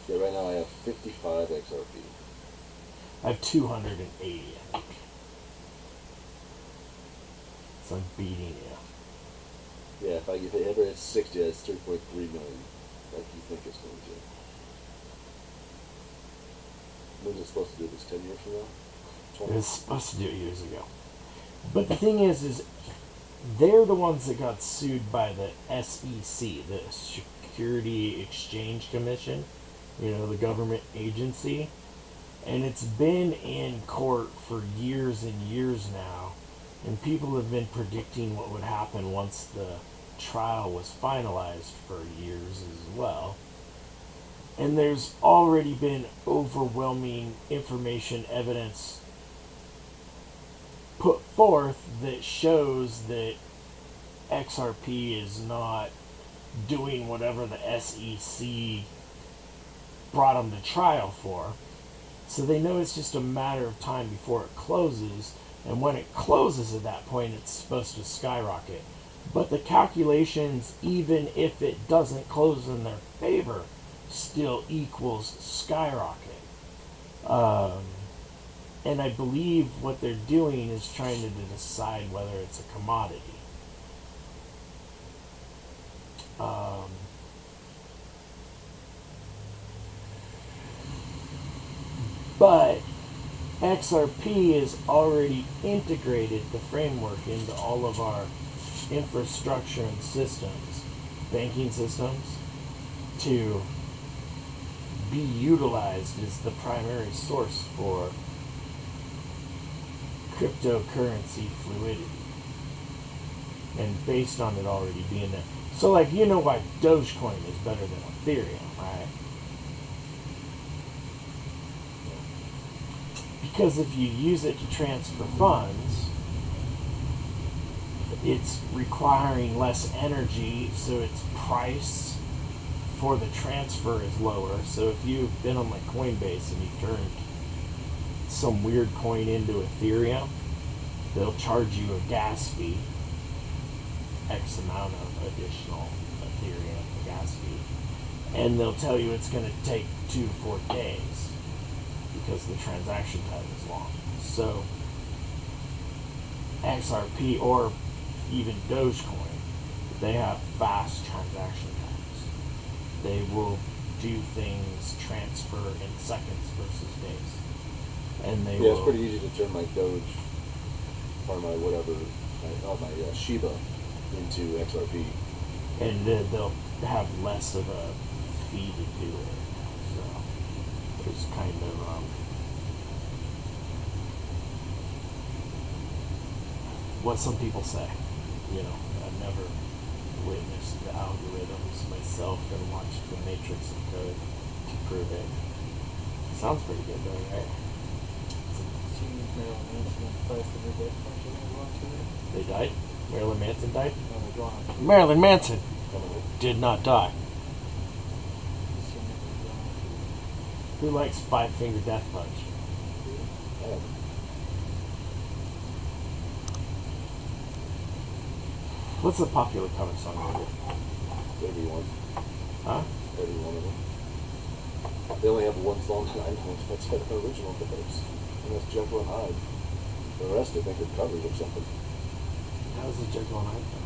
Yeah, right now I have 55 XRP. I have 280, I think. So I'm beating you. Yeah, if it ever hits 60, that's 3.3 million. Like you think it's going to. When's it supposed to do this? 10 years from now? 20? It was supposed to do it years ago. But the thing is they're the ones that got sued by the SEC, the Security Exchange Commission, the government agency. And it's been in court for years and years now. And people have been predicting what would happen once the trial was finalized for years as well. And there's already been overwhelming information, evidence put forth that shows that XRP is not doing whatever the SEC brought them to trial for. So they know it's just a matter of time before it closes, And when it closes at that point, it's supposed to skyrocket. But the calculations, even if it doesn't close in their favor, still equals skyrocket. And I believe what they're doing is trying to decide whether it's a commodity. But XRP is already integrated the framework into all of our infrastructure and systems, banking systems, to be utilized as the primary source for cryptocurrency fluidity. And based on it already being there. So, like, you know why Dogecoin is better than Ethereum, right? Because if you use it to transfer funds, it's requiring less energy, so its price for the transfer is lower. So if you've been on like Coinbase and you've turned some weird coin into Ethereum, they'll charge you a gas fee, X amount of additional Ethereum gas fee, and they'll tell you it's going to take 2 to 4 days because the transaction time is long. So XRP or even Dogecoin, they have fast transaction times. They will do things, transfer in seconds versus days. And they Yeah, will, it's pretty easy to turn my Doge or my whatever, my Shiba into XRP. and they'll have less of a fee to do it. So it's kind of what some people say. You know, I've never witnessed the algorithms myself and watched the matrix of code to prove it. Sounds pretty good though, right? They died? Marilyn Manson died? Marilyn Manson did not die. Who likes Five Finger Death Punch? What's the popular cover song over here? Everyone. Huh? Every one of them. They only have one song that I know. That's an original of theirs. And that's Jekyll and Hyde. The rest I think are covers of something. How's the Jekyll and Hyde song?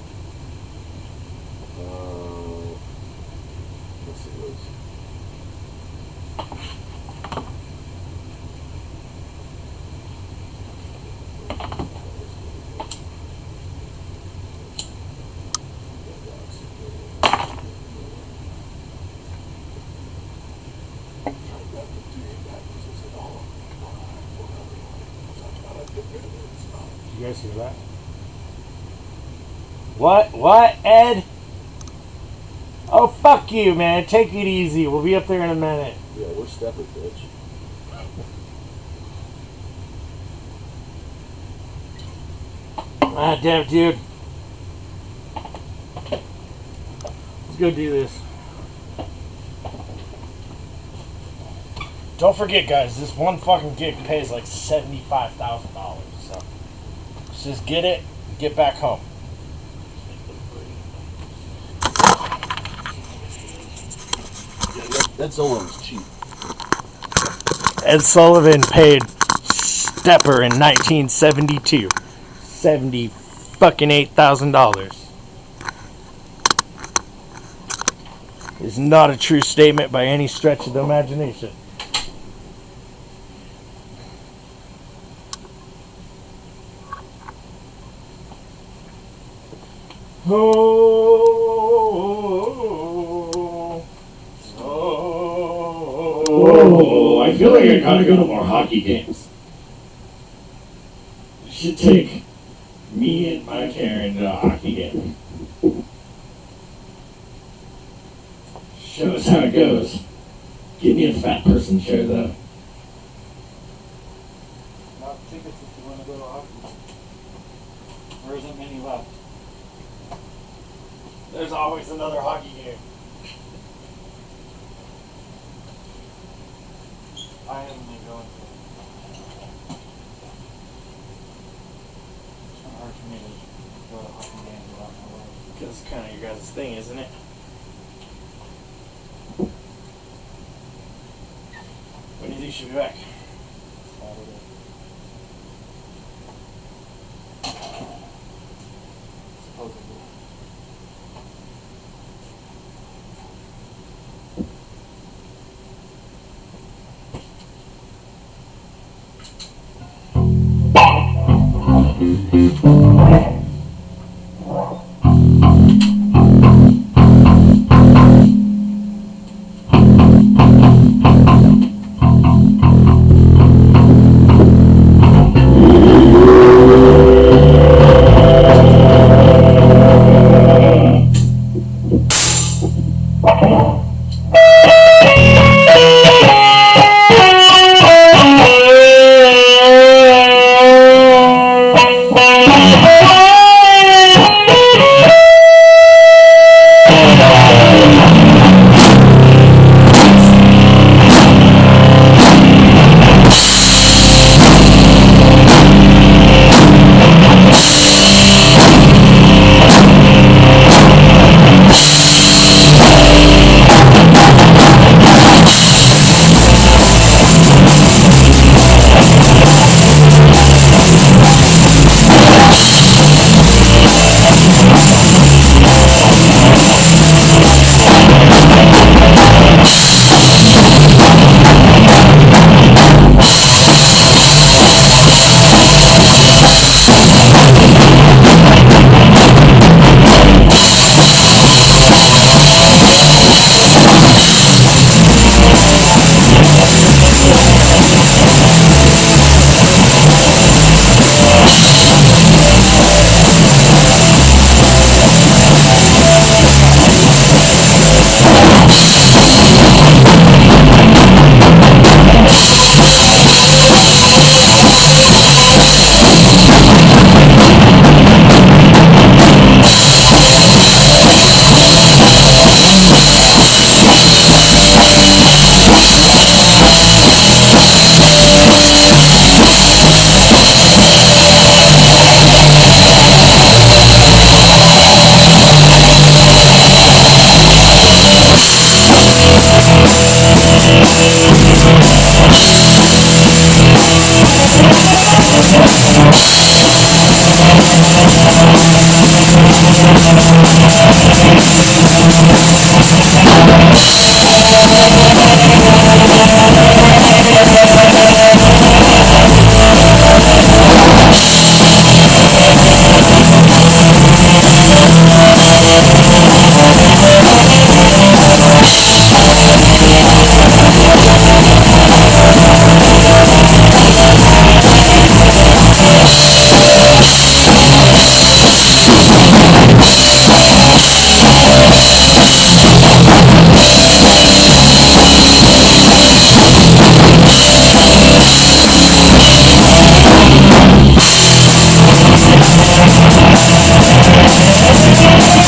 Let's see what it is. You guys hear that? What, Ed? Oh, fuck you, man. Take it easy. We'll be up there in a minute. Yeah, we're steppers, bitch. Ah, damn, dude. Let's go do this. Don't forget, guys, this one fucking gig pays like $75,000. So let's just get it, get back home. Ed Sullivan's cheap. Ed Sullivan paid Stepper in 1972 $78,000. Is not a true statement by any stretch of the imagination. Oh, I feel like I gotta go to more hockey games. You should take me and my Karen to a hockey game. Show us how it goes. Give me a fat person chair though. Not tickets if you want to go to hockey. There isn't many left. There's always another hockey game. I haven't been going to. kind of your guys' thing, isn't it? When do you think you should be back?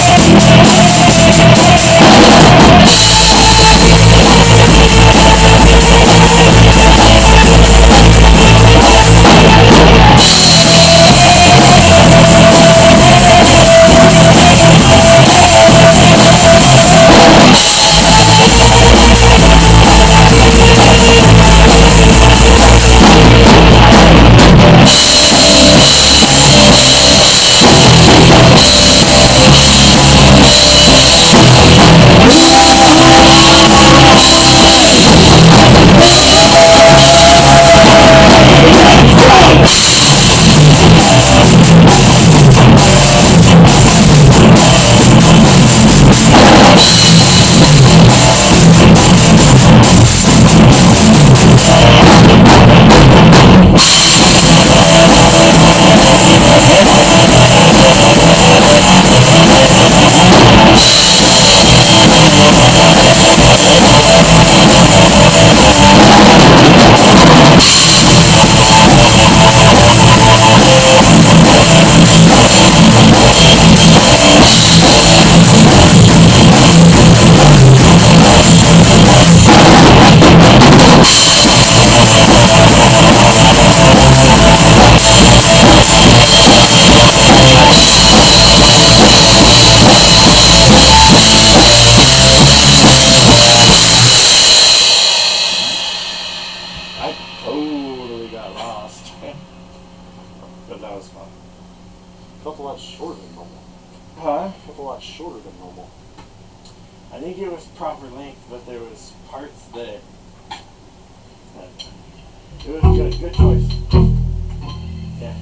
Saturday. Supposedly. Felt a lot shorter than normal. Huh? Felt a lot shorter than normal. I think it was proper length, but there was parts that it was good. Good choice. Yeah.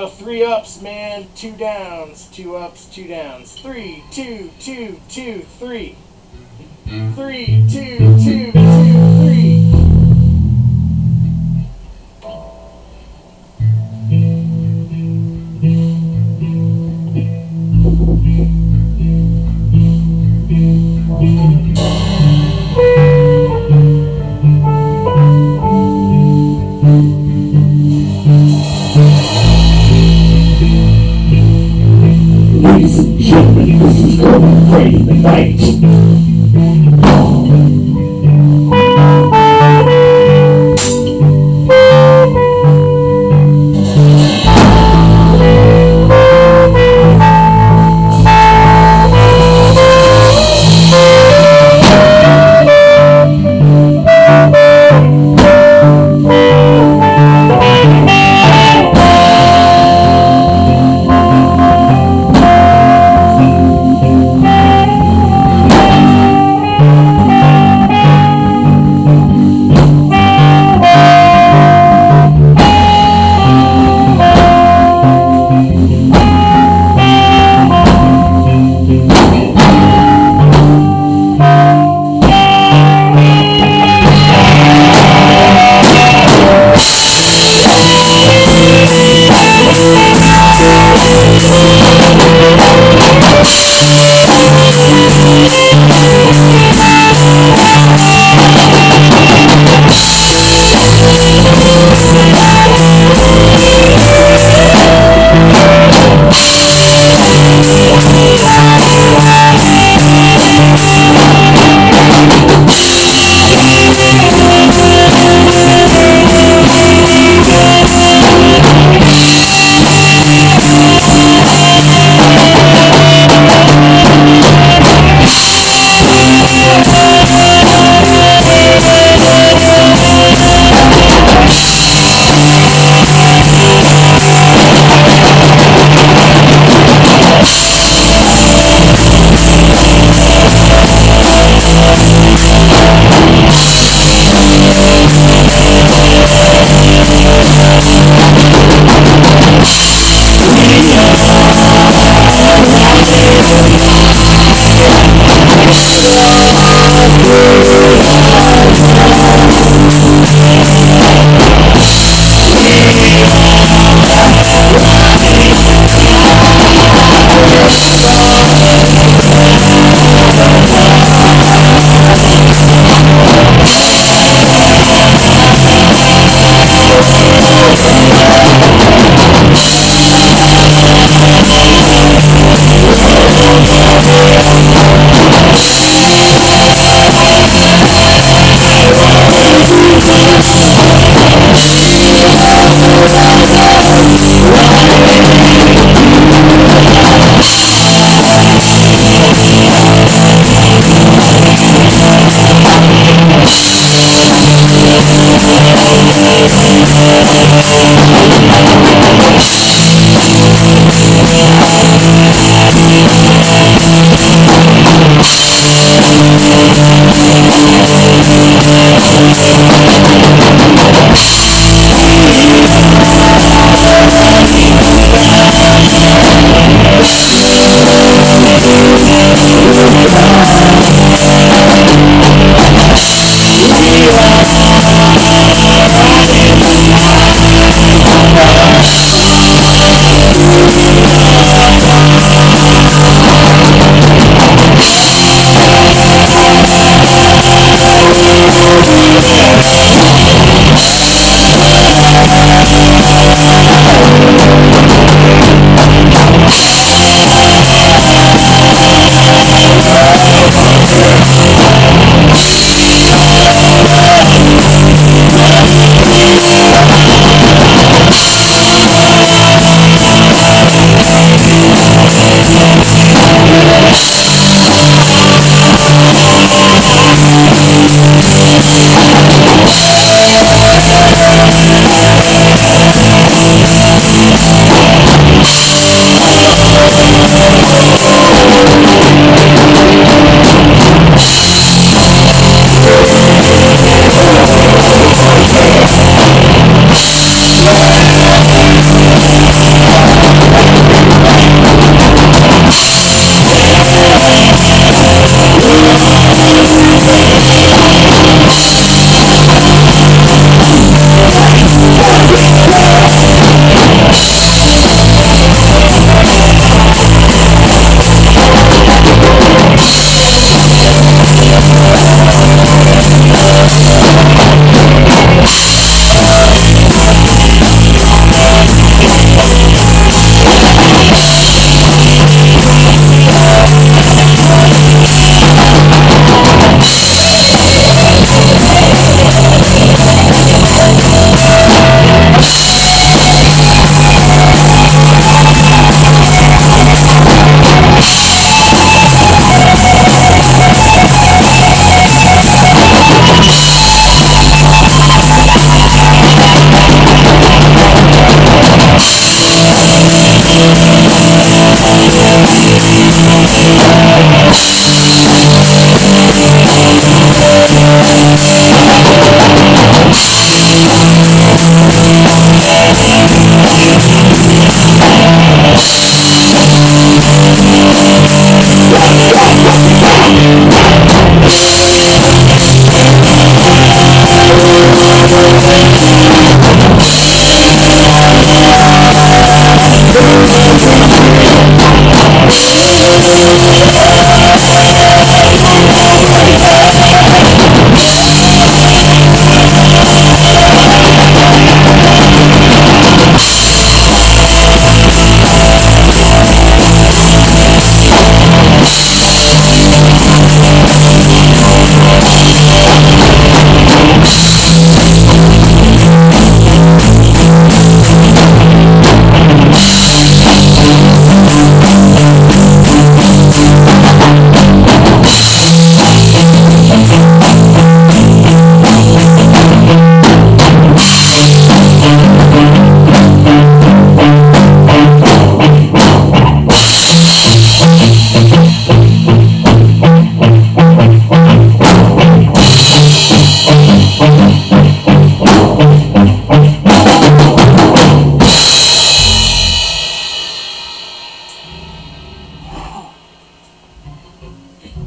3 ups, man. 2 downs. 2 ups, 2 downs. 3, 2, 2, 2, 3. 3, 2, 2, 2, 3. Ladies and gentlemen, this is Gordon Frey in the night.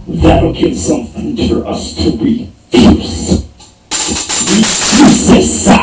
That'll give something for us to refuse. Yes, sir.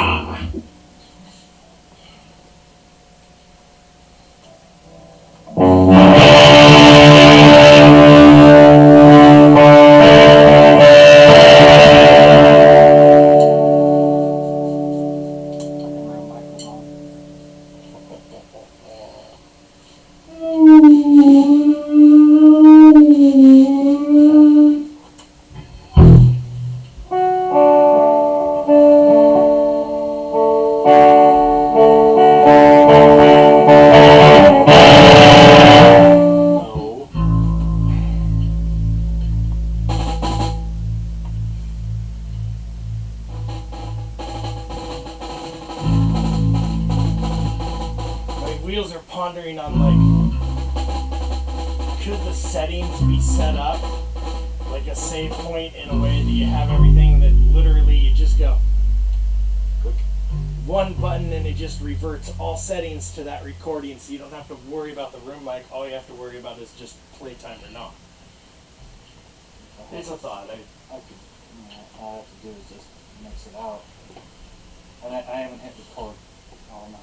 Wheels are pondering on could the settings be set up like a save point in a way that you have everything that literally you just go click one button and it just reverts all settings to that recording, so you don't have to worry about the room mic. All you have to worry about is just playtime or not. It's a thought. All I have to do is just mix it out. And I haven't hit record all night.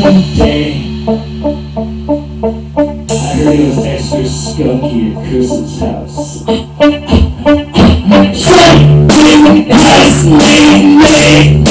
Munday. I heard it was extra skunky at Chris's house. Something has made me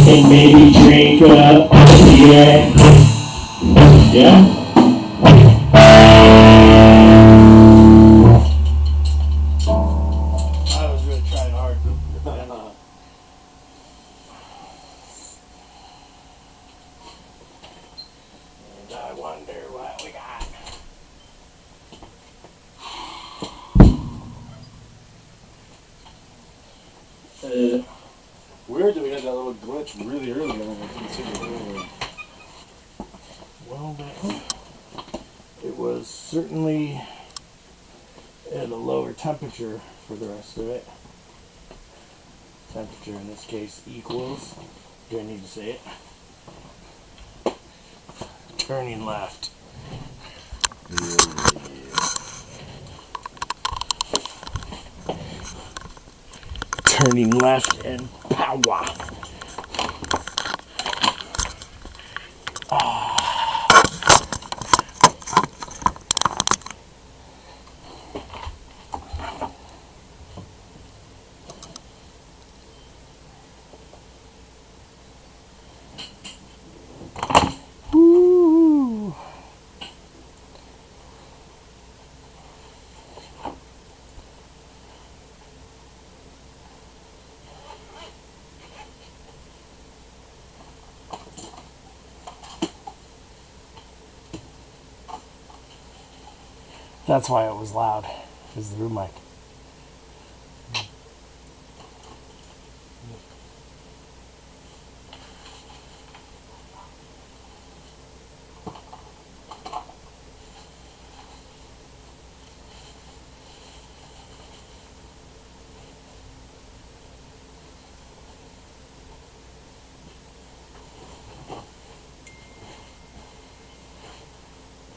And maybe drink up beer. Yeah? I was really trying hard. And I wonder what we got. Weird that we had that little glitch really early on. I didn't see it earlier. Well, it was certainly at a lower temperature for the rest of it. Temperature in this case equals, do I need to say it? Turning left. Turning left and power. Woo. That's why it was loud, is the room mic.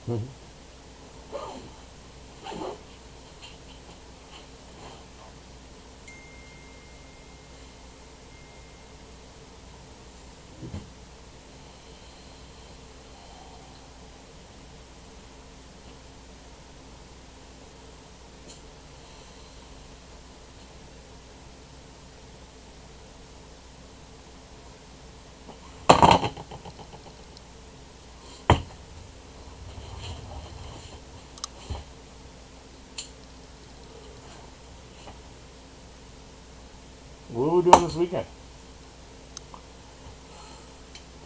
Mm-hmm. What are we doing this weekend?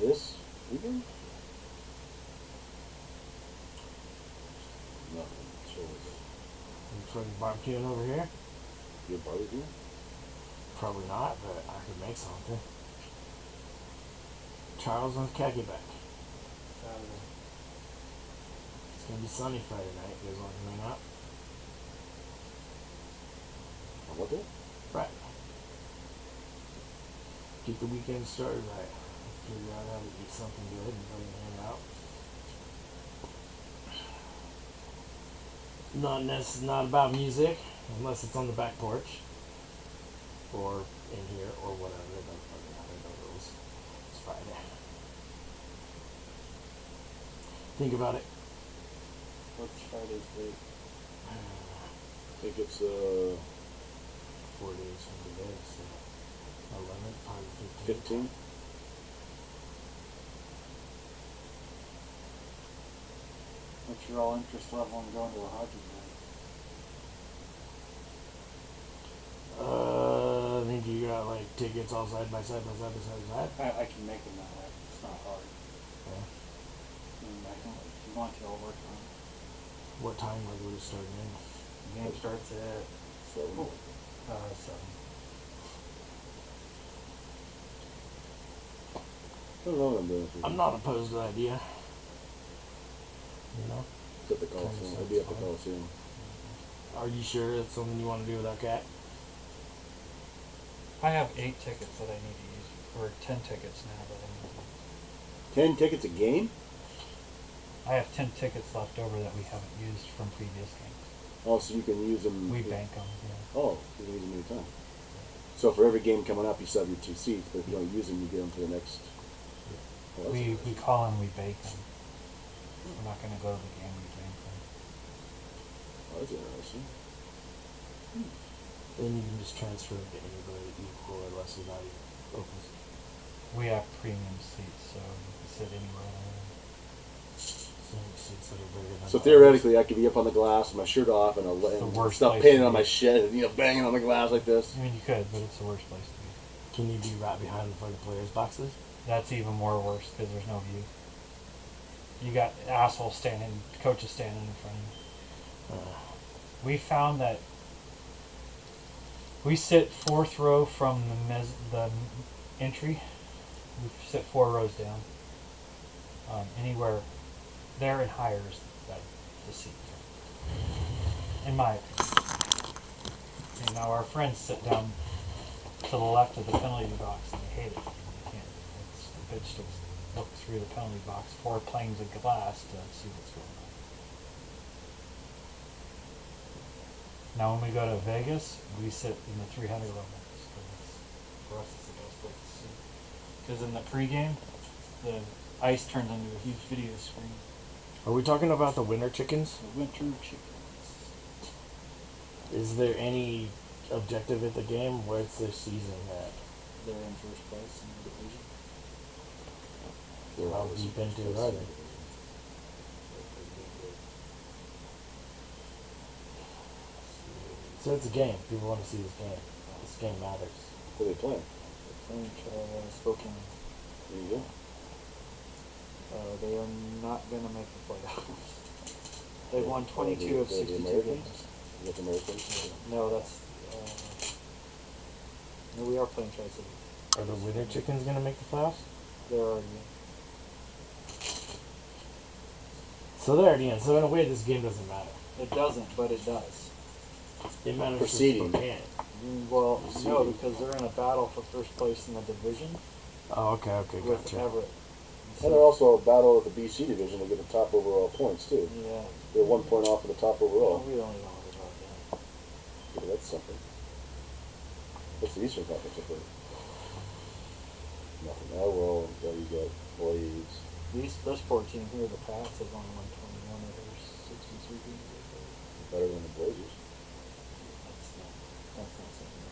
This weekend? Nothing. So, You fucking barbecuing over here? you barbecue? Probably not, but I could make something. Charles wants khaki back. Saturday. It's gonna be sunny Friday night. You guys want to hang out? On what day? Friday. Get the weekend started right. Figure out how to eat something good and fucking hang out. Not about music, unless it's on the back porch. Or in here, or whatever. It doesn't fucking matter. No rules. It's Friday. Think about it. What's Friday's date? I think it's 4 days from today, so 11th, probably 15th. 15. What's your all interest level in going to a hockey game? I think you got like tickets all side by side by side by side by side. I can make them that way. It's not hard. Yeah. I can, if you want to, I'll work on it. What time are we starting in? The game starts at 7. 7. I don't know what I'm doing. I'm not opposed to the idea. You know? It's at the Coliseum. I'll be at the Coliseum. Are you sure it's something you want to do without Cat? I have 8 tickets that I need to use, or 10 tickets now that I need to use. 10 tickets a game? I have 10 tickets left over that we haven't used from previous games. Oh, so you can use them. We bank them, yeah. Oh, you can use them anytime. So for every game coming up, you still have your 2 seats, but if you don't use them, you get them for the next. Oh, that's We nice. call them, we bake them. We're not going to go to the game, we bank them. Oh, that's interesting. Then you can just transfer it to anybody equal or lesser value opens. We have premium seats, so you can sit anywhere in the room. Seats that are bigger than So ours. theoretically, I could be up on the glass with my shirt off and, the and worst stuff place painted to on be. my shed, and, banging on the glass like this. I mean, you could, but it's the worst place to be. Can you be right behind the fucking players' boxes? That's even more worse because there's no view. You got assholes standing, coaches standing in front of you. We found that we sit 4th row from the entry. We sit 4 rows down. Anywhere there and higher is the seat. In my opinion. And now our friends sit down to the left of the penalty box and they hate it. They can't. It's the bitch to look through the penalty box, 4 planes of glass to see what's going on. Now when we go to Vegas, we sit in the 300 row next. For us, it's the best place to sit. Because in the pregame, the ice turns into a huge video screen. Are we talking about the winter chickens? The winter chickens. Is there any objective at the game? Where's their season at? They're in first place in the division. How deep into it are they? So it's a game. People want to see this game. This game matters. Who are they playing? They're playing Spokane. There you go. They are not going to make the playoffs. They've won 22 of The 62 Americans? games. You got the Americans? No, that's. No, we are playing Tri-City. Are the winter chickens going to make the playoffs? They're already in. So they're already in. So in a way, this game doesn't matter. It doesn't, but it does. It matters for Proceeding. Spokane. Well, no, Proceeding. because they're in a battle for first place in the division Oh, okay, with gotcha. Everett. And they're also a battle of the BC division to get the top overall points, too. Yeah. They're 1 point off of the top overall. We don't even know about that. Yeah, that's something. What's the Eastern Conference up there? Nothing. Oh, well, there you go. Blades. This poor team here, the Pats, have only won 21 of their 63 games. Better than the Blazers. That's not something.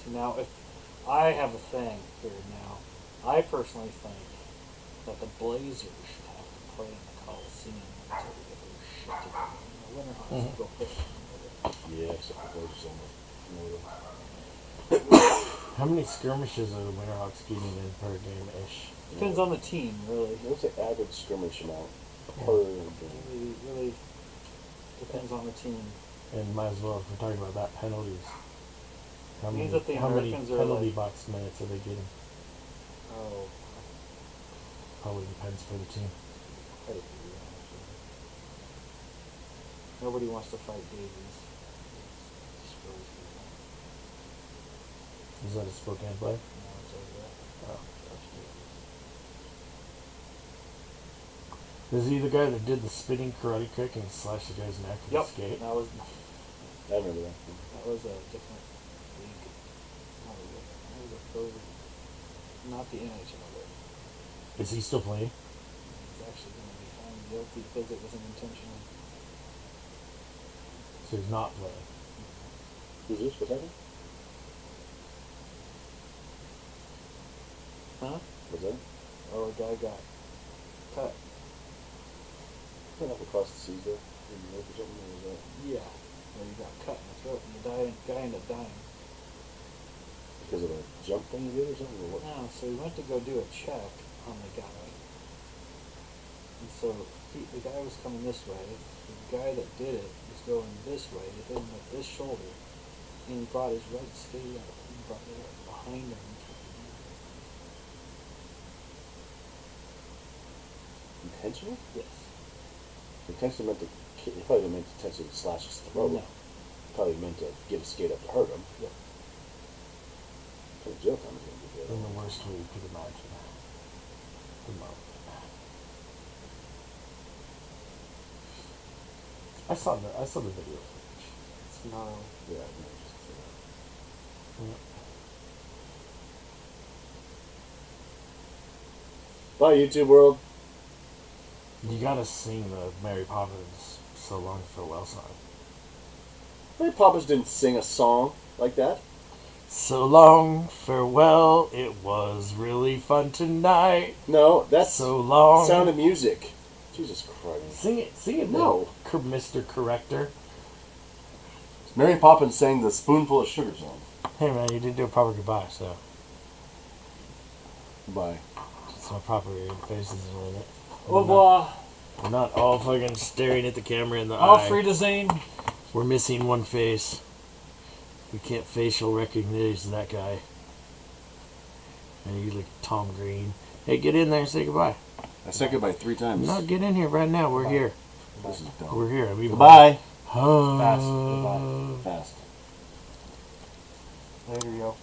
So now, if I have a thing here now, I personally think that the Blazers should have to play in the Coliseum until we get their shit together. The Winterhawks go play. Yeah, except the Blazers on the How many skirmishes are the Winterhawks getting in per game-ish? Depends on the team, really. What's the average skirmish amount per game? Really on the team. And might as well, if we're talking about that, penalties. How Means many, that the how many Americans are penalty like- box minutes are they getting? Oh, Probably depends for the team. quite a few, actually. Nobody wants to fight Davies. It destroys people. Is that a Spokane play? No, it's over there. Oh. Touch Davies. Is he the guy that did the spinning karate kick and slashed the guy's neck with Yep, a skate? that was I remember that. a different league. Not a good. That was a pro league. Not the NHL league. Is he still playing? He's actually going to be found guilty because it was an intentional. So he's not playing. Who's this? What happened? Huh? What's that? Oh, a guy got cut. Went up across the seas there. In the lake or something, or was that? Yeah. Well, he got cut in the throat, and the guy ended up dying. Because of a jump thing he did or something, or what? No, so he went to go do a check on the guy. And so the guy was coming this way. The guy that did it was going this way to hit him with his shoulder. And he brought his right skate up. He brought it up behind him. And kicked him in. Intentional? Yes. Intentionally meant to. He probably didn't meant to intentionally slash his throat. No. Probably meant to get a skate up to hurt him. Yep. So jail time is going to be good. In the worst way you could imagine. The moment. I saw the video footage. It's gnarly. Yeah, I know, just say that. Bye, YouTube world. You gotta sing the Mary Poppins So Long Farewell song. Mary Poppins didn't sing a song like that. So long, farewell, it was really fun tonight. No, that's So long. Sound of Music. Jesus Christ. Sing it, No. Mr. Corrector. Mary Poppins sang the Spoonful of Sugar song. Hey man, you did do a proper goodbye, so Bye. it's my proper faces in it. Au revoir. We're not all fucking staring at the camera in the Auf eye. Wiedersehen. We're missing one face. We can't facial recognize that guy. And you look Tom Green. Hey, get in there and say goodbye. I said goodbye 3 times. No, get in here right now. We're here. This is dumb. We're here. Goodbye. Oh. Fast. Goodbye. Fast. Later, yo.